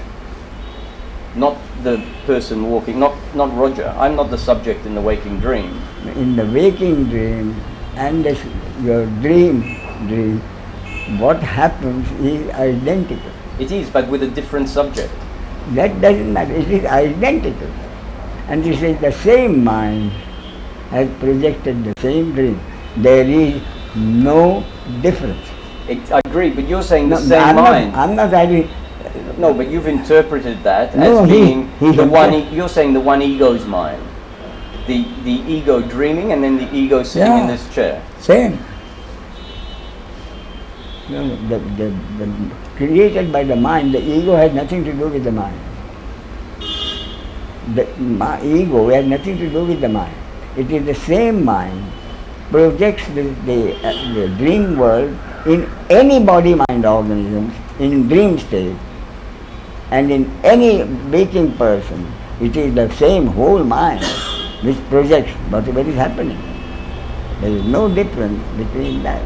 Not the person walking, not Roger. I'm not the subject in the waking dream. In the waking dream and your dream, what happens is identical. It is, but with a different subject. That doesn't matter. It is identical. And this is the same mind has projected the same dream. There is no difference. I agree, but you're saying the same mind. I'm not arguing. No, but you've interpreted that as being the one. You're saying the one ego's mind, the ego dreaming, and then the ego sitting in this chair. Same. No, the created by the mind, the ego has nothing to do with the mind. The ego has nothing to do with the mind. It is the same mind projects the dream world in any body-mind organism in dream state, and in any waking person. It is the same whole mind which projects whatever is happening. There is no difference between that.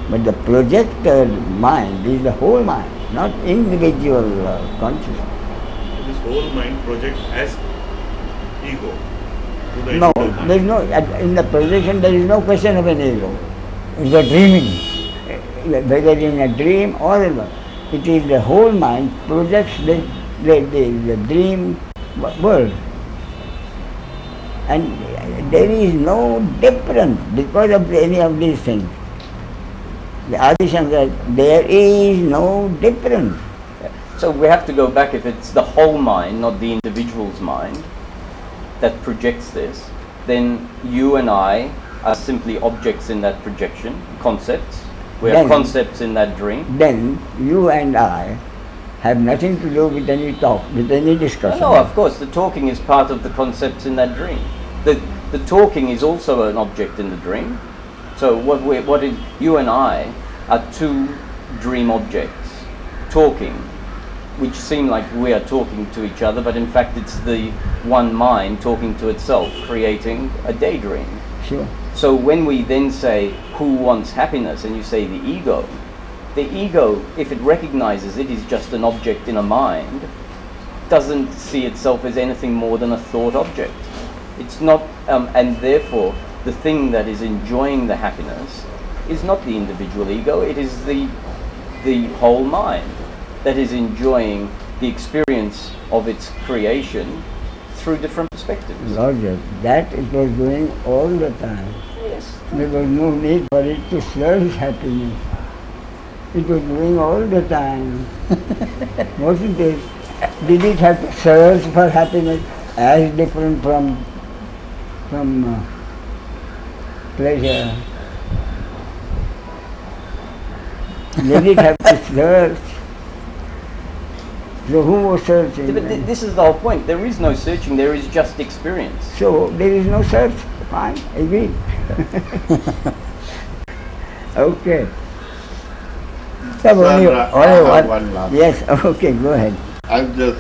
But the projected mind is the whole mind, not individual consciousness. This whole mind projects as ego. To the No, individual mind. there is no, in the projection there is no question of an ego. It's a dreaming. Whether in a dream or in a, it is the whole mind projects the dream world. And there is no difference because of any of these things. The Adi Shankara, there is no difference. So we have to go back. If it's the whole mind, not the individual's mind, that projects this, then you and I are simply objects in that projection, concepts. We are concepts in that dream. Then you and I have nothing to do with any talk, with any discussion. No, of course, the talking is part of the concepts in that dream. The talking is also an object in the dream. So you and I are two dream objects talking, which seem like we are talking to each other, but in fact it's the one mind talking to itself, creating a daydream. Sure. So when we then say, who wants happiness, and you say the ego, The ego, if it recognizes it is just an object in a mind, doesn't see itself as anything more than a thought object. It's not, and therefore the thing that is enjoying the happiness is not the individual ego, it is the whole mind that is enjoying the experience of its creation through different perspectives. Roger, that it was doing all the time. Yes. There was no need for it to search happiness. It was doing all the time. Wasn't it? Did it have to search for happiness as different from pleasure? Did it have to search? So who was searching? But this is the whole point. There is no searching, there is just experience. So there is no search. Fine, agreed. Okay. Sir, only I have one last. Yes, okay, go ahead. I'll just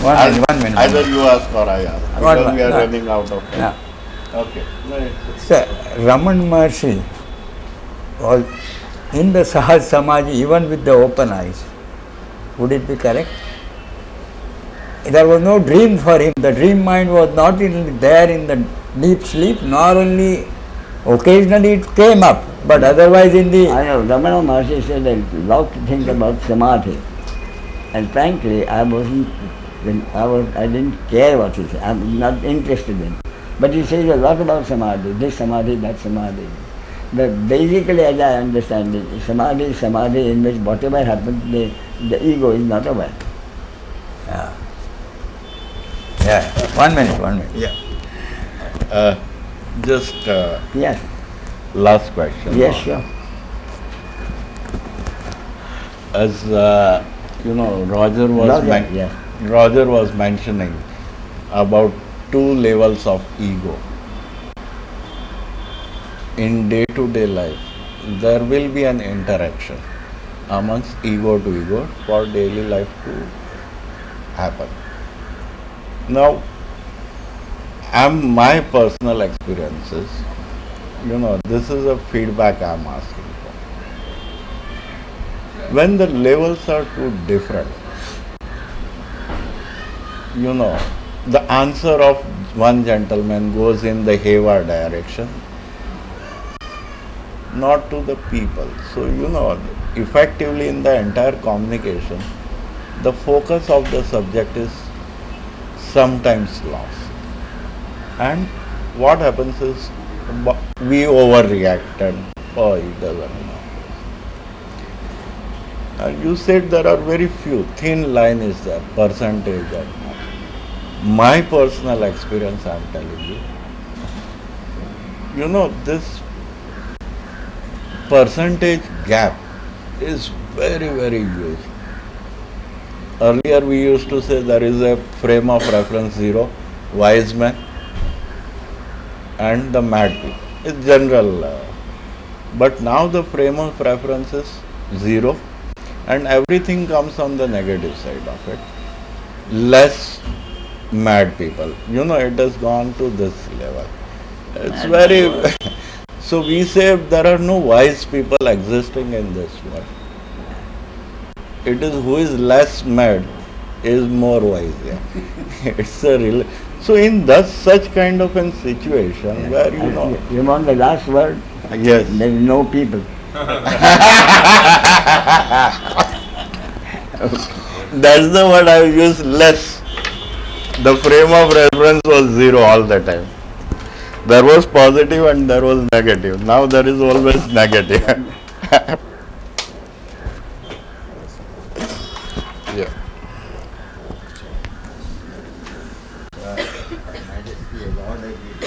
One minute. either you ask or I ask because we are no. running out of time. Yeah. Okay. No, it's- Sir, Raman Maharshi was in the Sahaj Samadhi even with the open eyes. Would it be correct? There was no dream for him. The dream mind was not there in the deep sleep, nor only occasionally it came up, but otherwise in the... I know, Ramana Maharshi said a lot to think about samadhi. And frankly, I didn't care what he said. I'm not interested in. But he says a lot about samadhi, this samadhi, that samadhi. But basically, as I understand it, samadhi is samadhi in which whatever happens, the ego is not aware. Yeah. Yeah. 1 minute. Yeah. Just Yes, last question. yes, sure. As Roger was Roger, yes. Roger was mentioning about 2 levels of ego. In day-to-day life, there will be an interaction amongst ego to ego for daily life to happen. Now, my personal experiences, this is a feedback I'm asking for. When the levels are too different, the answer of one gentleman goes in the haywire direction, not to the people. So, effectively in the entire communication, the focus of the subject is sometimes lost. And what happens is, we overreacted. Oh, he doesn't know. And you said there are very few, thin line is there, percentage or not. My personal experience, I am telling you, this percentage gap is very, very huge. Earlier we used to say there is a frame of reference 0, wise man and the mad people. It's general. But now the frame of reference is 0 and everything comes on the negative side of it. Less mad people. It has gone to this level. It's very... So we say there are no wise people existing in this world. It is who is less mad is more wise. Yeah. It's a real. So in such kind of a situation where You want the last word? Yes. There is no people. That's the word I used, less. The frame of reference was 0 all the time. There was positive and there was negative. Now there is always negative. Yeah. Majesty has ordered you to